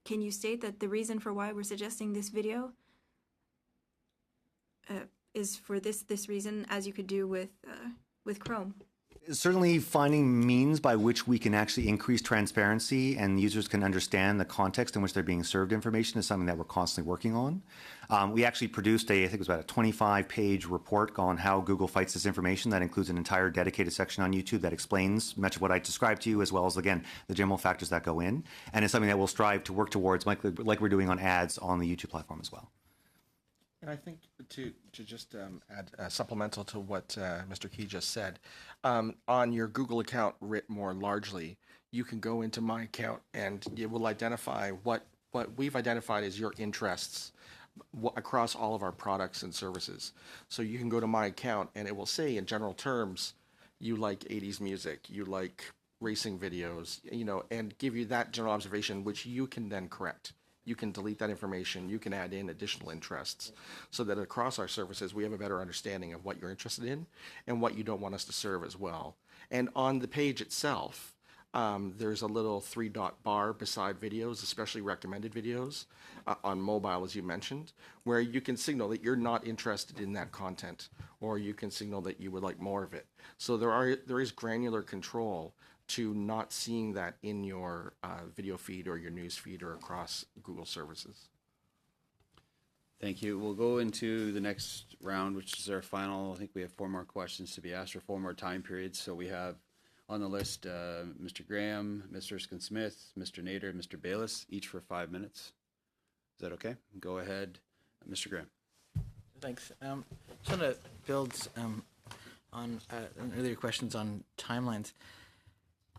Can you state that the reason for why we're suggesting this video is for this reason, as you could do with Chrome? Certainly finding means by which we can actually increase transparency and users can understand the context in which they're being served information is something that we're constantly working on. We actually produced I think it was about a 25-page report on how Google fights this information. That includes an entire dedicated section on YouTube that explains much of what I described to you, as well as, again, the general factors that go in. And it's something that we'll strive to work towards, like we're doing on ads on the YouTube platform as well. And I think to just add supplemental to what Mr. Key just said, on your Google account writ more largely, you can go into My Account and it will identify what we've identified as your interests across all of our products and services. So you can go to My Account and it will say in general terms, you like 80s music, you like racing videos, and give you that general observation, which you can then correct. You can delete that information. You can add in additional interests so that across our services, we have a better understanding of what you're interested in and what you don't want us to serve as well. And on the page itself, there's a little 3-dot bar beside videos, especially recommended videos on mobile, as you mentioned, where you can signal that you're not interested in that content, or you can signal that you would like more of it. So there is granular control to not seeing that in your video feed or your news feed or across Google services. Thank you. We'll go into the next round, which is our final. I think we have 4 more questions to be asked for 4 more time periods. So we have on the list Mr. Graham, Mr. Erskine-Smith, Mr. Nader, Mr. Bayless, each for 5 minutes. Is that okay? Go ahead, Mr. Graham. Thanks. Just want to build on earlier questions on timelines.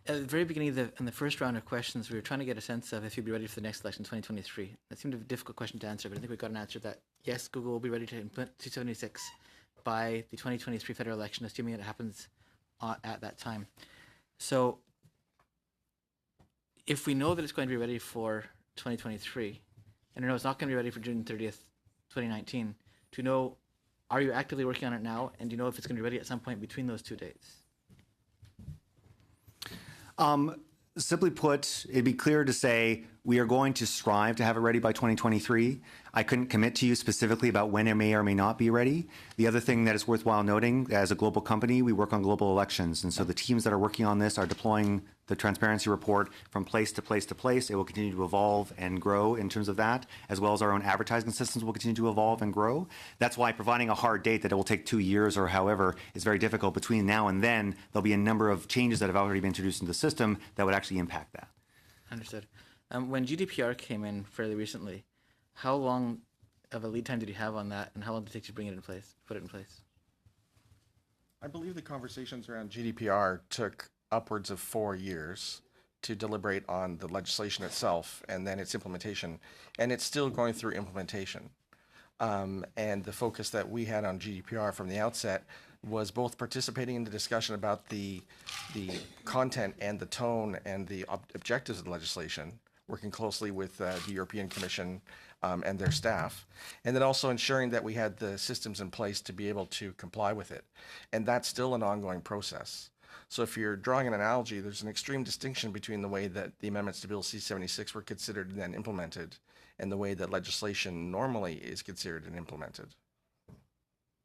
At the very beginning in the first round of questions, we were trying to get a sense of if you'd be ready for the next election, 2023. That seemed a difficult question to answer, but I think we got an answer that yes, Google will be ready to implement 276 by the 2023 federal election, assuming it happens at that time. So if we know that it's going to be ready for 2023, and we know it's not going to be ready for June 30th, 2019, do you know, are you actively working on it now, and do you know if it's going to be ready at some point between those 2 dates? Simply put, it'd be clear to say we are going to strive to have it ready by 2023. I couldn't commit to you specifically about when it may or may not be ready. The other thing that is worthwhile noting, as a global company, we work on global elections. And so the teams that are working on this are deploying the transparency report from place to place to place. It will continue to evolve and grow in terms of that, as well as our own advertising systems will continue to evolve and grow. That's why providing a hard date that it will take 2 years or however is very difficult. Between now and then, there'll be a number of changes that have already been introduced into the system that would actually impact that. Understood. When GDPR came in fairly recently, how long of a lead time did you have on that, and how long did it take to bring it in place, put it in place? I believe the conversations around GDPR took upwards of 4 years to deliberate on the legislation itself and then its implementation. And it's still going through implementation. And the focus that we had on GDPR from the outset was both participating in the discussion about the content and the tone and the objectives of the legislation, working closely with the European Commission and their staff, and then also ensuring that we had the systems in place to be able to comply with it. And that's still an ongoing process. So if you're drawing an analogy, there's an extreme distinction between the way that the amendments to Bill C-76 were considered and then implemented and the way that legislation normally is considered and implemented.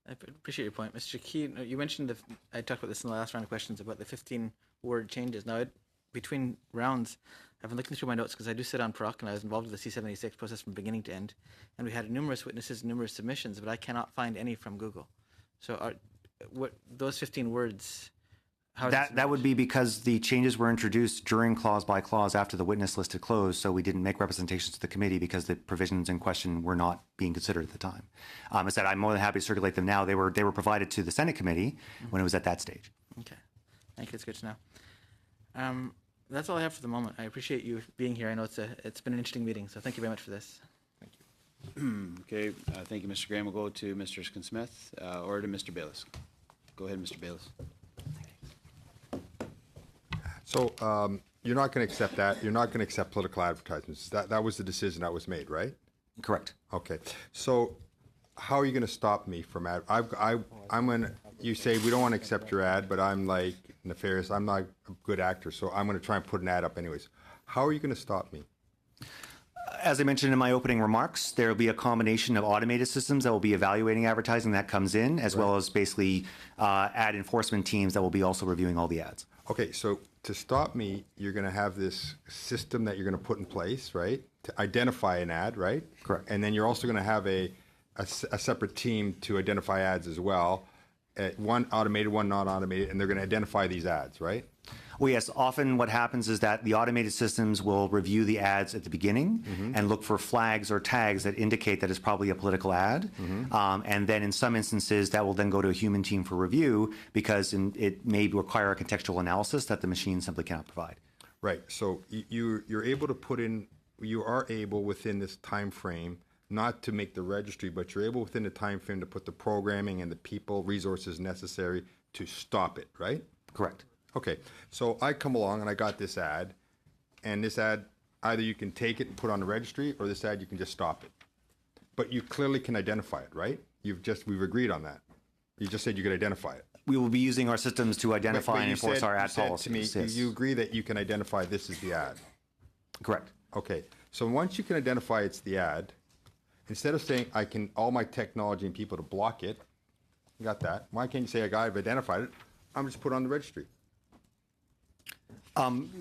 I appreciate your point. Mr. Key, you mentioned, I talked about this in the last round of questions about the 15-word changes. Now, between rounds, I've been looking through my notes because I do sit on PROC and I was involved with the C-76 process from beginning to end. And we had numerous witnesses, numerous submissions, but I cannot find any from Google. So those 15 words, how that would be because the changes were introduced during clause by clause after the witness list had closed, so we didn't make representations to the committee because the provisions in question were not being considered at the time. I said I'm more than happy to circulate them now. They were provided to the Senate committee when it was at that stage. Okay, thank you. It's good to know. That's all I have for the moment. I appreciate you being here. I know it's been an interesting meeting, so thank you very much for this. Thank you. Okay, thank you, Mr. Graham. We'll go to Mr. Smith or to Mr. Bayless. Go ahead, Mr. Bayless. So you're not going to accept that. You're not going to accept political advertisements. That was the decision that was made, right? Correct. Okay. So how are you going to stop me from ad? I'm going to, you say we don't want to accept your ad, but I'm like nefarious. I'm not a good actor, so I'm going to try and put an ad up anyways. How are you going to stop me? As I mentioned in my opening remarks, there will be a combination of automated systems that will be evaluating advertising that comes in, as well as basically ad enforcement teams that will be also reviewing all the ads. Okay, so to stop me, you're going to have this system that you're going to put in place, right, to identify an ad, right? Correct. And then you're also going to have a separate team to identify ads as well, one automated, one not automated, and they're going to identify these ads, right? Well, yes, often what happens is that the automated systems will review the ads at the beginning and look for flags or tags that indicate that it's probably a political ad. And then in some instances, that will then go to a human team for review because it may require a contextual analysis that the machine simply cannot provide. Right. So you're able to put in, you are able within this time frame not to make the registry, but you're able within the time frame to put the programming and the people, resources necessary to stop it, right? Correct. Okay, so I come along and I got this ad, and this ad, either you can take it and put it on the registry, or this ad, you can just stop it. But you clearly can identify it, right? We've agreed on that. You just said you could identify it. We will be using our systems to identify But and you enforce said- our you ad said policies. To me, Yes. you agree that you can identify this is the ad. Correct. Okay, so once you can identify it's the ad, instead of saying I can, all my technology and people to block it, you got that. Why can't you say I've identified it? I'm just put it on the registry.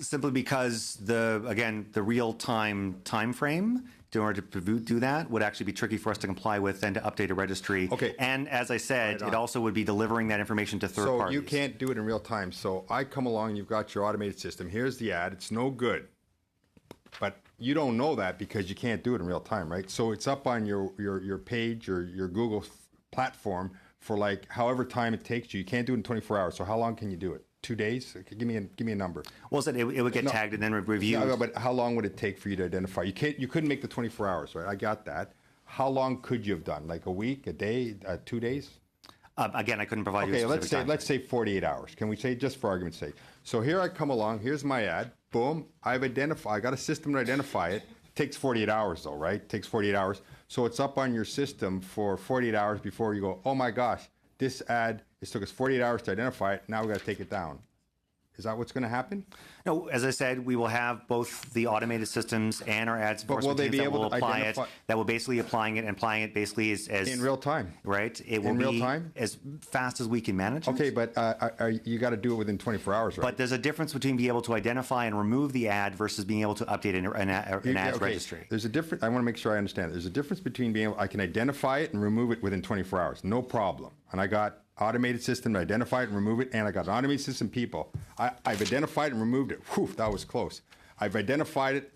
Simply because the real-time time frame in order to do that would actually be tricky for us to comply with and to update a registry. Okay. And as I said, Right on. it also would be delivering that information to third So parties. you can't do it in real time. So I come along, you've got your automated system. Here's the ad. It's no good. But you don't know that because you can't do it in real time, right? So it's up on your page or your Google platform for like however time it takes you. You can't do it in 24 hours. So how long can you do it? 2 days? Give me a number. Well, so it would get tagged and then reviewed. No, but how long would it take for you to identify? You couldn't make the 24 hours, right? I got that. How long could you have done? Like a week, a day, 2 days? Again, I couldn't provide you a Okay, specific time. let's say 48 hours. Can we say, just for argument's sake? So here I come along. Here's my ad. Boom. I got a system to identify it. Takes 48 hours though, right? Takes 48 hours. So it's up on your system for 48 hours before you go, oh my gosh, this ad, it took us 48 hours to identify it. Now we got to take it down. Is that what's going to happen? No, as I said, we will have both the automated systems and our ads But will enforcement they teams be that able will to apply it. identify- That will basically applying it basically as In real time. right. It will In real be time? as fast as we can manage. Okay, it. but you got to do it within 24 hours, right? But there's a difference between being able to identify and remove the ad versus being able to update an ads Okay, registry. There's a difference. I want to make sure I understand. There's a difference between being able, I can identify it and remove it within 24 hours, no problem. And I got automated system to identify it and remove it, and I got an automated system people. I've identified and removed it. Whew, that was close. I've identified it,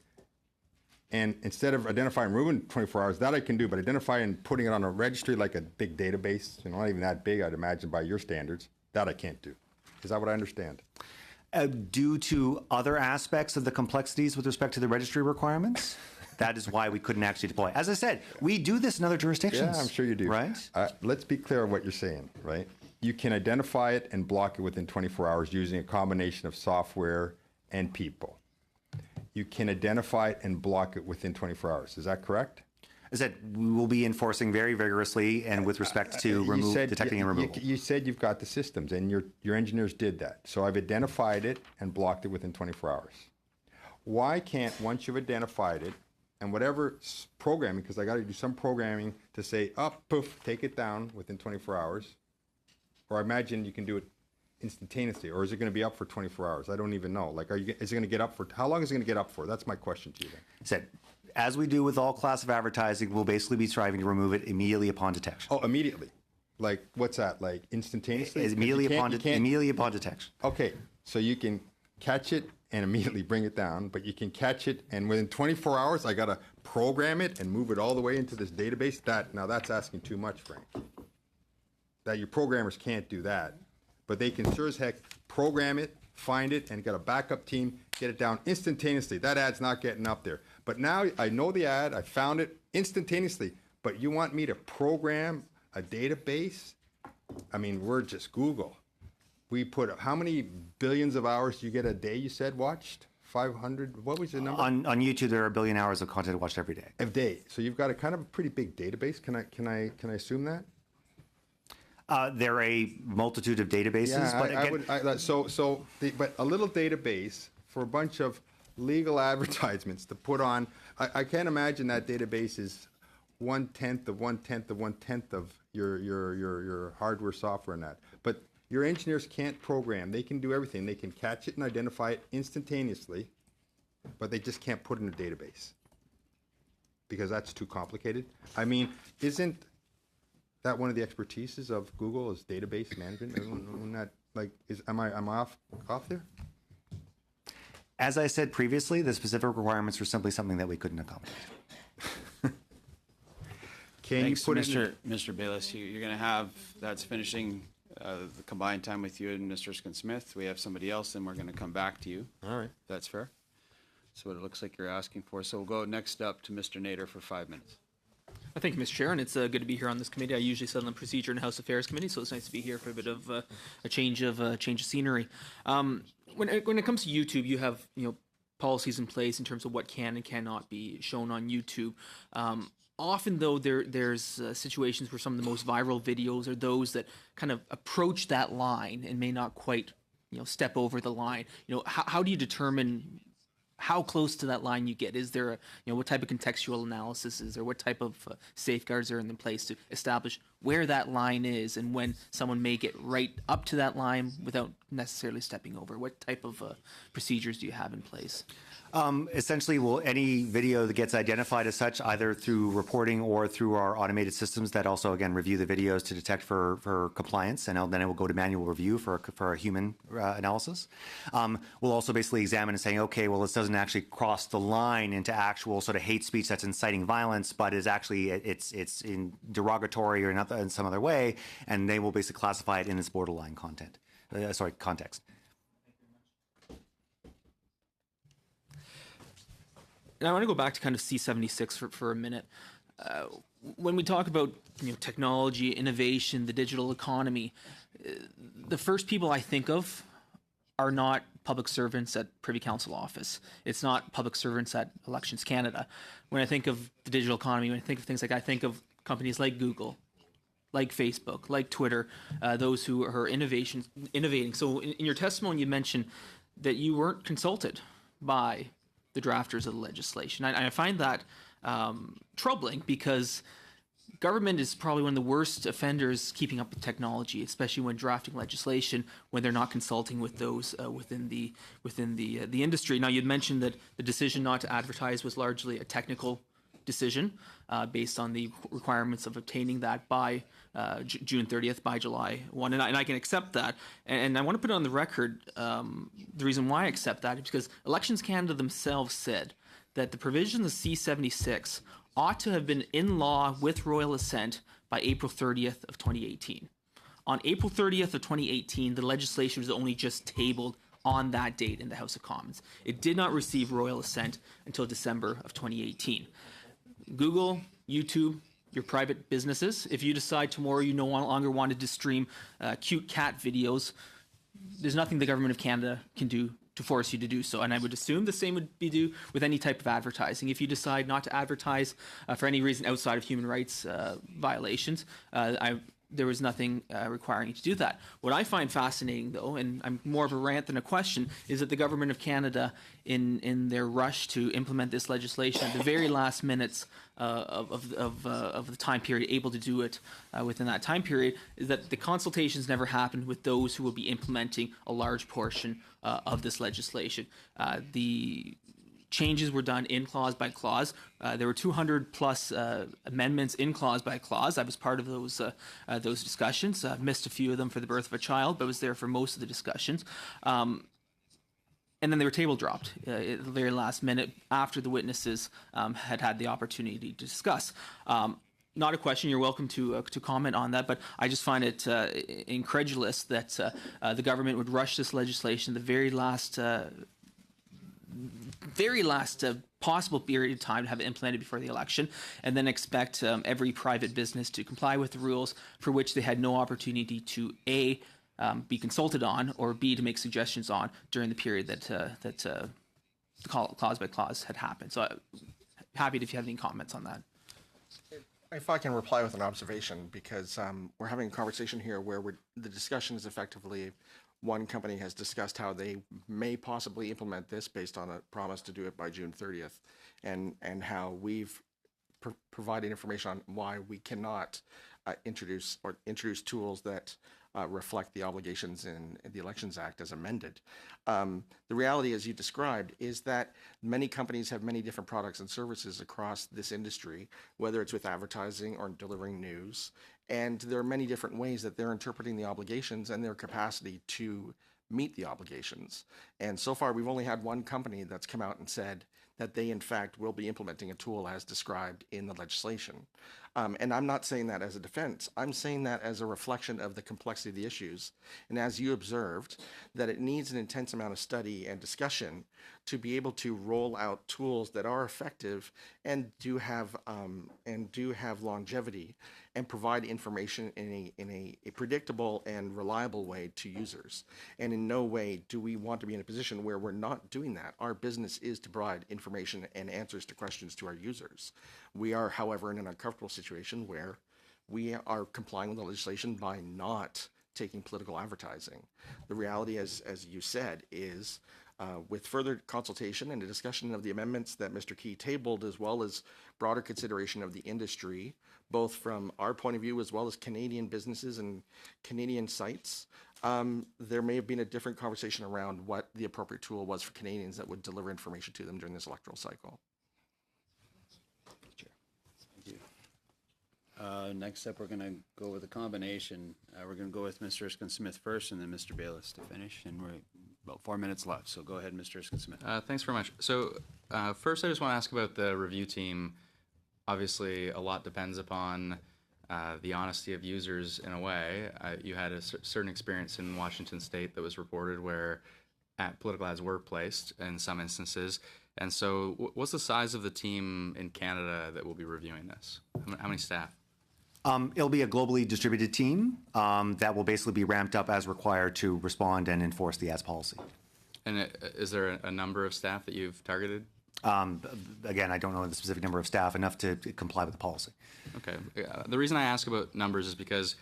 and instead of identifying and removing it 24 hours, that I can do, but identifying and putting it on a registry like a big database, not even that big, I'd imagine, by your standards, that I can't do. Is that what I understand? Due to other aspects of the complexities with respect to the registry requirements, that is why we couldn't actually deploy. As I said, we do this in other jurisdictions. Yeah, I'm sure you do. Right? Let's be clear on what you're saying, right? You can identify it and block it within 24 hours using a combination of software and people. You can identify it and block it within 24 hours. Is that correct? As I said, we will be enforcing very vigorously and with respect to detecting and removal. You said you've got the systems, and your engineers did that. So I've identified it and blocked it within 24 hours. Why can't, once you've identified it, and whatever programming, because I got to do some programming to say, poof, take it down within 24 hours. Or I imagine you can do it instantaneously, or is it going to be up for 24 hours? I don't even know. Like, is it going to get up for, how long is it going to get up for? That's my question to you then. Said, as we do with all class of advertising, we'll basically be striving to remove it immediately upon detection. Oh, immediately. Like, what's that? Like instantaneously? Immediately upon detection. Okay, so you can catch it and immediately bring it down, but you can catch it and within 24 hours, I got to program it and move it all the way into this database. Now that's asking too much, Frank. That your programmers can't do that, but they can sure as heck program it, find it, and get a backup team, get it down instantaneously. That ad's not getting up there. But now I know the ad, I found it, instantaneously. But you want me to program a database? I mean, we're just Google. We put, how many billions of hours do you get a day, you said, watched? 500, what was the number? On YouTube, there are 1 billion hours of content watched every day. A day. So you've got a kind of a pretty big database. Can I assume that? There are a multitude of databases, but again, but a little database for a bunch of legal advertisements to put on. I can't imagine that database is 1/10 of 1/10 of 1/10 of your hardware, software, and that. But your engineers can't program. They can do everything. They can catch it and identify it instantaneously, but they just can't put it in a database because that's too complicated. I mean, isn't that one of the expertises of Google is database management? Isn't that like, am I off there? as I said previously, the specific requirements were simply something that we couldn't accommodate. Can Thanks, you put it in? Mr. Bayless. You're going to have, that's finishing the combined time with you and Mr. Smith. We have somebody else, and we're going to come back to you. All right. That's fair. That's what it looks like you're asking for. So we'll go next up to Mr. Nader for 5 minutes. Thank you, Mr. Chair, and it's good to be here on this committee. I usually sit on the Procedure and House Affairs Committee, so it's nice to be here for a bit of a change of scenery. When it comes to YouTube, you have policies in place in terms of what can and cannot be shown on YouTube. Often, though, there's situations where some of the most viral videos are those that kind of approach that line and may not quite step over the line. How do you determine how close to that line you get? Is there what type of contextual analysis is there? What type of safeguards are in place to establish where that line is and when someone may get right up to that line without necessarily stepping over? What type of procedures do you have in place? Essentially, any video that gets identified as such, either through reporting or through our automated systems that also, again, review the videos to detect for compliance, and then it will go to manual review for a human analysis. We'll also basically examine and saying, okay, well, this doesn't actually cross the line into actual sort of hate speech that's inciting violence, but is actually it's in derogatory or in some other way, and they will basically classify it in its borderline context. And I want to go back to kind of C76 for a minute. When we talk about technology, innovation, the digital economy, the first people I think of are not public servants at Privy Council office. It's not public servants at Elections Canada. When I think of the digital economy, when I think of things like I think of companies like Google, like Facebook, like Twitter, those who are innovating. So in your testimony, you mentioned that you weren't consulted by the drafters of the legislation. I find that troubling because government is probably one of the worst offenders keeping up with technology, especially when drafting legislation when they're not consulting with those within the industry. Now, you'd mentioned that the decision not to advertise was largely a technical decision based on the requirements of obtaining that by June 30th, by July 1. And I can accept that. And I want to put it on the record, the reason why I accept that is because Elections Canada themselves said that the provisions of C76 ought to have been in law with royal assent by April 30th of 2018. On April 30th of 2018, the legislation was only just tabled on that date in the House of Commons. It did not receive royal assent until December of 2018. Google, YouTube, your private businesses, if you decide tomorrow you no longer wanted to stream cute cat videos, there's nothing the Government of Canada can do to force you to do so. And I would assume the same would be due with any type of advertising. If you decide not to advertise for any reason outside of human rights violations, there was nothing requiring you to do that. What I find fascinating, though, and I'm more of a rant than a question, is that the Government of Canada, in their rush to implement this legislation at the very last minutes of the time period, able to do it within that time period, is that the consultations never happened with those who will be implementing a large portion of this legislation. The changes were done in clause by clause. There were 200 plus amendments in clause by clause. I was part of those discussions. I missed a few of them for the birth of a child, but was there for most of the discussions. And then they were table dropped at the very last minute after the witnesses had the opportunity to discuss. Not a question. You're welcome to comment on that, but I just find it incredulous that the government would rush this legislation the very last very last possible period of time to have it implemented before the election, and then expect every private business to comply with the rules for which they had no opportunity to A, be consulted on, or B, to make suggestions on during the period that clause by clause had happened. So happy if you have any comments on that. If I can reply with an observation, because we're having a conversation here where the discussion is effectively one company has discussed how they may possibly implement this based on a promise to do it by June 30th, and how we've provided information on why we cannot introduce tools that reflect the obligations in the Elections Act as amended. The reality, as you described, is that many companies have many different products and services across this industry, whether it's with advertising or delivering news. And there are many different ways that they're interpreting the obligations and their capacity to meet the obligations. And so far, we've only had one company that's come out and said that they, in fact, will be implementing a tool as described in the legislation. And I'm not saying that as a defense. I'm saying that as a reflection of the complexity of the issues. And as you observed, that it needs an intense amount of study and discussion to be able to roll out tools that are effective and do have longevity and provide information in a predictable and reliable way to users. And in no way do we want to be in a position where we're not doing that. Our business is to provide information and answers to questions to our users. We are, however, in an uncomfortable situation where we are complying with the legislation by not taking political advertising. The reality, as you said, is with further consultation and a discussion of the amendments that Mr. Key tabled, as well as broader consideration of the industry, both from our point of view as well as Canadian businesses and Canadian sites, there may have been a different conversation around what the appropriate tool was for Canadians that would deliver information to them during this electoral cycle. Next up, we're going to go with a combination. We're going to go with Mr. Erskine-Smith first and then Mr. Bayless to finish. And we're about 4 minutes left, so go ahead, Mr. Erskine-Smith. Thanks very much. So first, I just want to ask about the review team. Obviously, a lot depends upon the honesty of users in a way. You had a certain experience in Washington State that was reported where political ads were placed in some instances. And so what's the size of the team in Canada that will be reviewing this? How many staff? It'll be a globally distributed team that will basically be ramped up as required to respond and enforce the ads policy. And is there a number of staff that you've targeted? Again, I don't know the specific number of staff, enough to comply with the policy. Okay. The reason I ask about numbers is because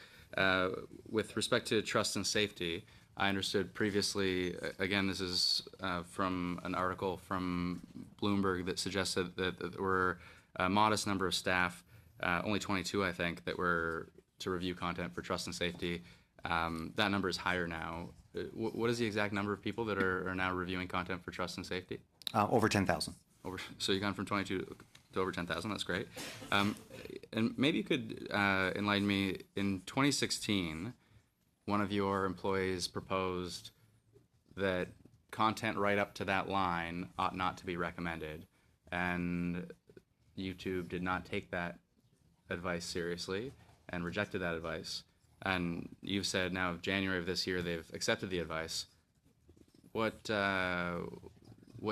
with respect to trust and safety, I understood previously, again, this is from an article from Bloomberg that suggested that there were a modest number of staff, only 22, I think, that were to review content for trust and safety. That number is higher now. What is the exact number of people that are now reviewing content for trust and safety? Over 10,000. So you've gone from 22 to over 10,000. That's great. And maybe you could enlighten me. In 2016, one of your employees proposed that content right up to that line ought not to be recommended. And YouTube did not take that advice seriously and rejected that advice. And you've said now, January of this year, they've accepted the advice. What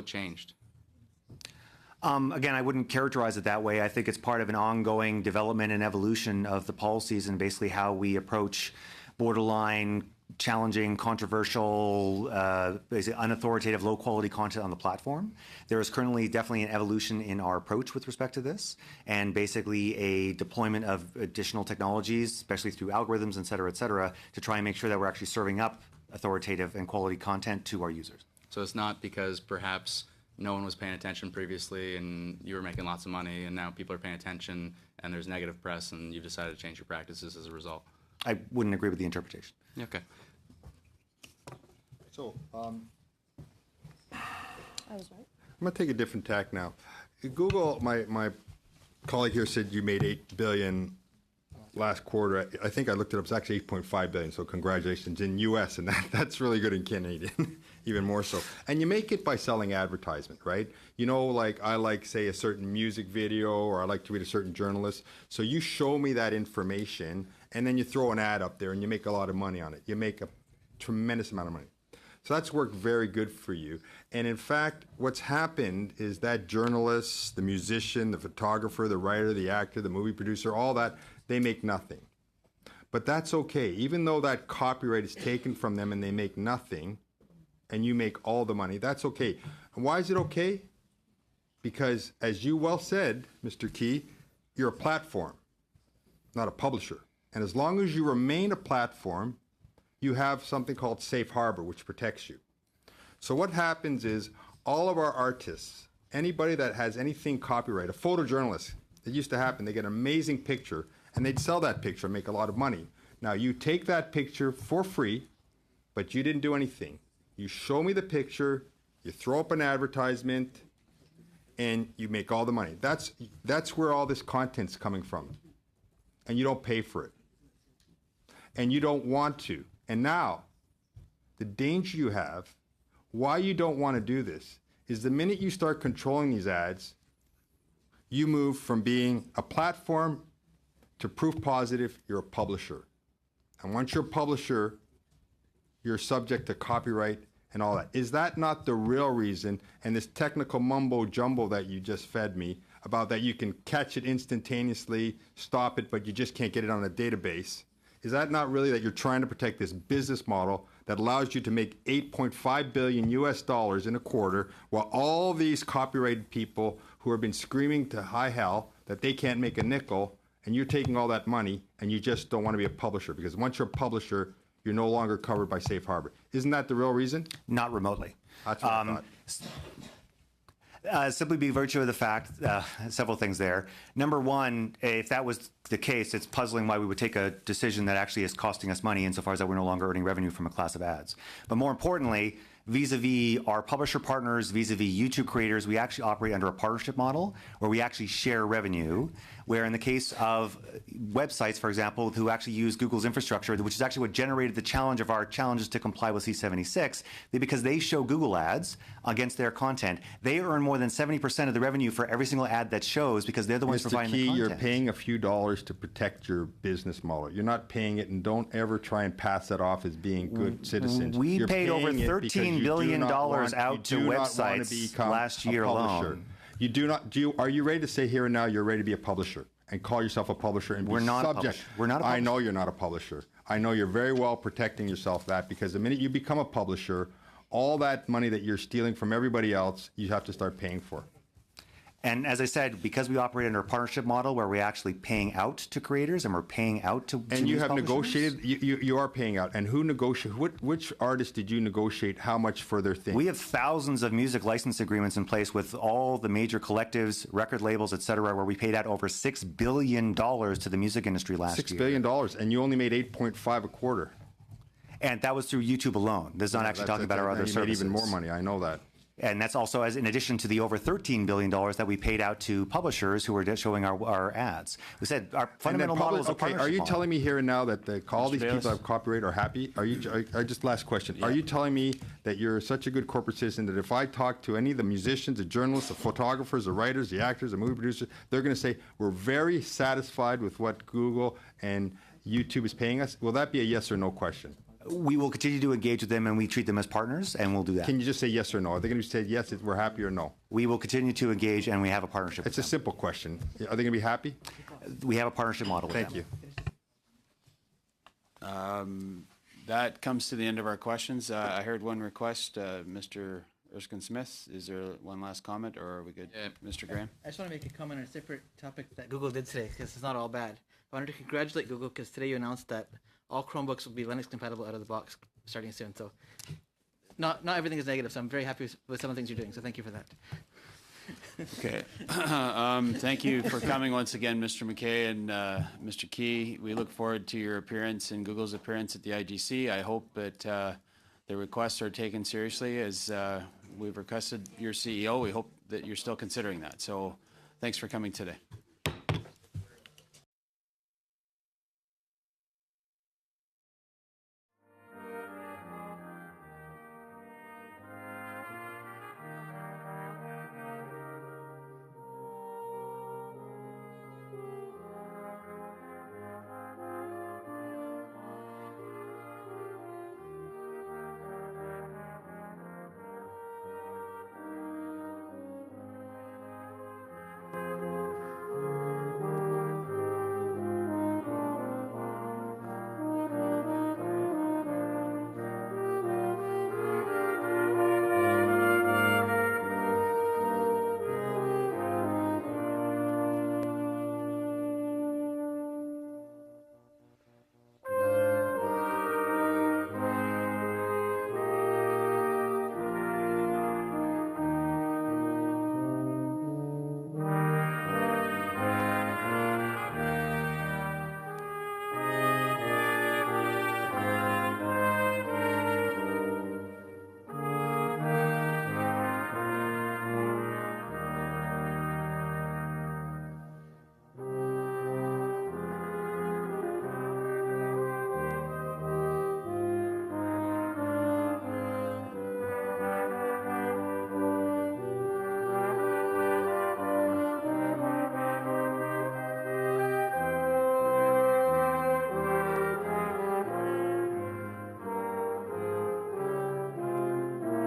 changed? Again, I wouldn't characterize it that way. I think it's part of an ongoing development and evolution of the policies and basically how we approach borderline, challenging, controversial, basically unauthoritative, low-quality content on the platform. There is currently definitely an evolution in our approach with respect to this, and basically a deployment of additional technologies, especially through algorithms, et cetera, to try and make sure that we're actually serving up authoritative and quality content to our users. So it's not because perhaps no one was paying attention previously and you were making lots of money and now people are paying attention and there's negative press and you've decided to change your practices as a result? I wouldn't agree with the interpretation. Okay. So, I was right. I'm going to take a different tack now. Google, my colleague here said you made $8 billion last quarter. I think I looked it up. It's actually $8.5 billion. So congratulations in U.S. and that's really good in Canadian, even more so. And you make it by selling advertisement, right? You know, like I like, say, a certain music video, or I like to read a certain journalist. So you show me that information, and then you throw an ad up there, and you make a lot of money on it. You make a tremendous amount of money. So that's worked very good for you. And in fact, what's happened is that journalists, the musician, the photographer, the writer, the actor, the movie producer, all that, they make nothing. But that's okay. Even though that copyright is taken from them and they make nothing, and you make all the money, that's okay. And why is it okay? Because, as you well said, Mr. Key, you're a platform, not a publisher. And as long as you remain a platform, you have something called safe harbor, which protects you. So what happens is all of our artists, anybody that has anything copyright, a photojournalist, it used to happen, they get an amazing picture, and they'd sell that picture and make a lot of money. Now, you take that picture for free, but you didn't do anything. You show me the picture, you throw up an advertisement, and you make all the money. That's where all this content's coming from. And you don't pay for it. And you don't want to. And now, the danger you have, why you don't want to do this, is the minute you start controlling these ads, you move from being a platform to proof positive, you're a publisher. And once you're a publisher, you're subject to copyright and all that. Is that not the real reason, and this technical mumbo jumbo that you just fed me, about that you can catch it instantaneously, stop it, but you just can't get it on a database? Is that not really that you're trying to protect this business model that allows you to make $8.5 billion in a quarter, while all these copyrighted people who have been screaming to high hell that they can't make a nickel, and you're taking all that money, and you just don't want to be a publisher? Because once you're a publisher, you're no longer covered by safe harbor. Isn't that the real reason? Not remotely. That's what I thought. Simply by virtue of the fact, several things there. Number one, if that was the case, it's puzzling why we would take a decision that actually is costing us money insofar as that we're no longer earning revenue from a class of ads. But more importantly, vis-a-vis our publisher partners, vis-a-vis YouTube creators, we actually operate under a partnership model where we actually share revenue, where in the case of websites, for example, who actually use Google's infrastructure, which is actually what generated the challenge of our challenges to comply with C76, because they show Google ads against their content, they earn more than 70% of the revenue for every single ad that shows because they're the ones providing the content. You're paying a few dollars to protect your business model. You're not paying it, and don't ever try and pass that off as being good citizens. We paid over $13 billion out to websites last year alone. You do not. Are you ready to say here and now you're ready to be a publisher and call yourself a publisher and be subject? We're not a publisher. I know you're not a publisher. I know you're very well protecting yourself that, because the minute you become a publisher, all that money that you're stealing from everybody else, you have to start paying for. And as I said, because we operate under a partnership model where we're actually paying out to creators and we're paying out to and you have publishers. negotiated, you are paying out. And who negotiated? Which artists did you negotiate how much for their thing? We have thousands of music license agreements in place with all the major collectives, record labels, et cetera, where we paid out over $6 billion to the music industry last year. $6 billion, and you only made 8.5 a quarter. And that was through YouTube alone. This is not actually talking about our other services. You made even more money, I know that. And that's also as in addition to the over $13 billion that we paid out to publishers who were showing our ads. We said our fundamental model is a partnership are you model. telling me here and now that all these people that have copyright are happy? Just last question. Yeah. Are you telling me that you're such a good corporate citizen that if I talk to any of the musicians, the journalists, the photographers, the writers, the actors, the movie producers, they're going to say, we're very satisfied with what Google and YouTube is paying us? Will that be a yes or no question? We will continue to engage with them, and we treat them as partners, and we'll do that. Can you just say yes or no? Are they going to say yes, we're happy, or no? We will continue to engage, and we have a partnership. It's a simple question. Are they going to be happy? We have a partnership model with them. Thank you. That comes to the end of our questions. I heard one request, Mr. Erskine-Smith. Is there one last comment, or are we good? Mr. Graham? I just want to make a comment on a separate topic that Google did today, because it's not all bad. I wanted to congratulate Google because today you announced that all Chromebooks will be Linux compatible out of the box starting soon. So not everything is negative, so I'm very happy with some of the things you're doing, so thank you for that. Okay. Thank you for coming once again, Mr. McKay and Mr. Key. We look forward to your appearance and Google's appearance at the IGC. I hope that the requests are taken seriously as we've requested your CEO. We hope that you're still considering that. So thanks for coming today.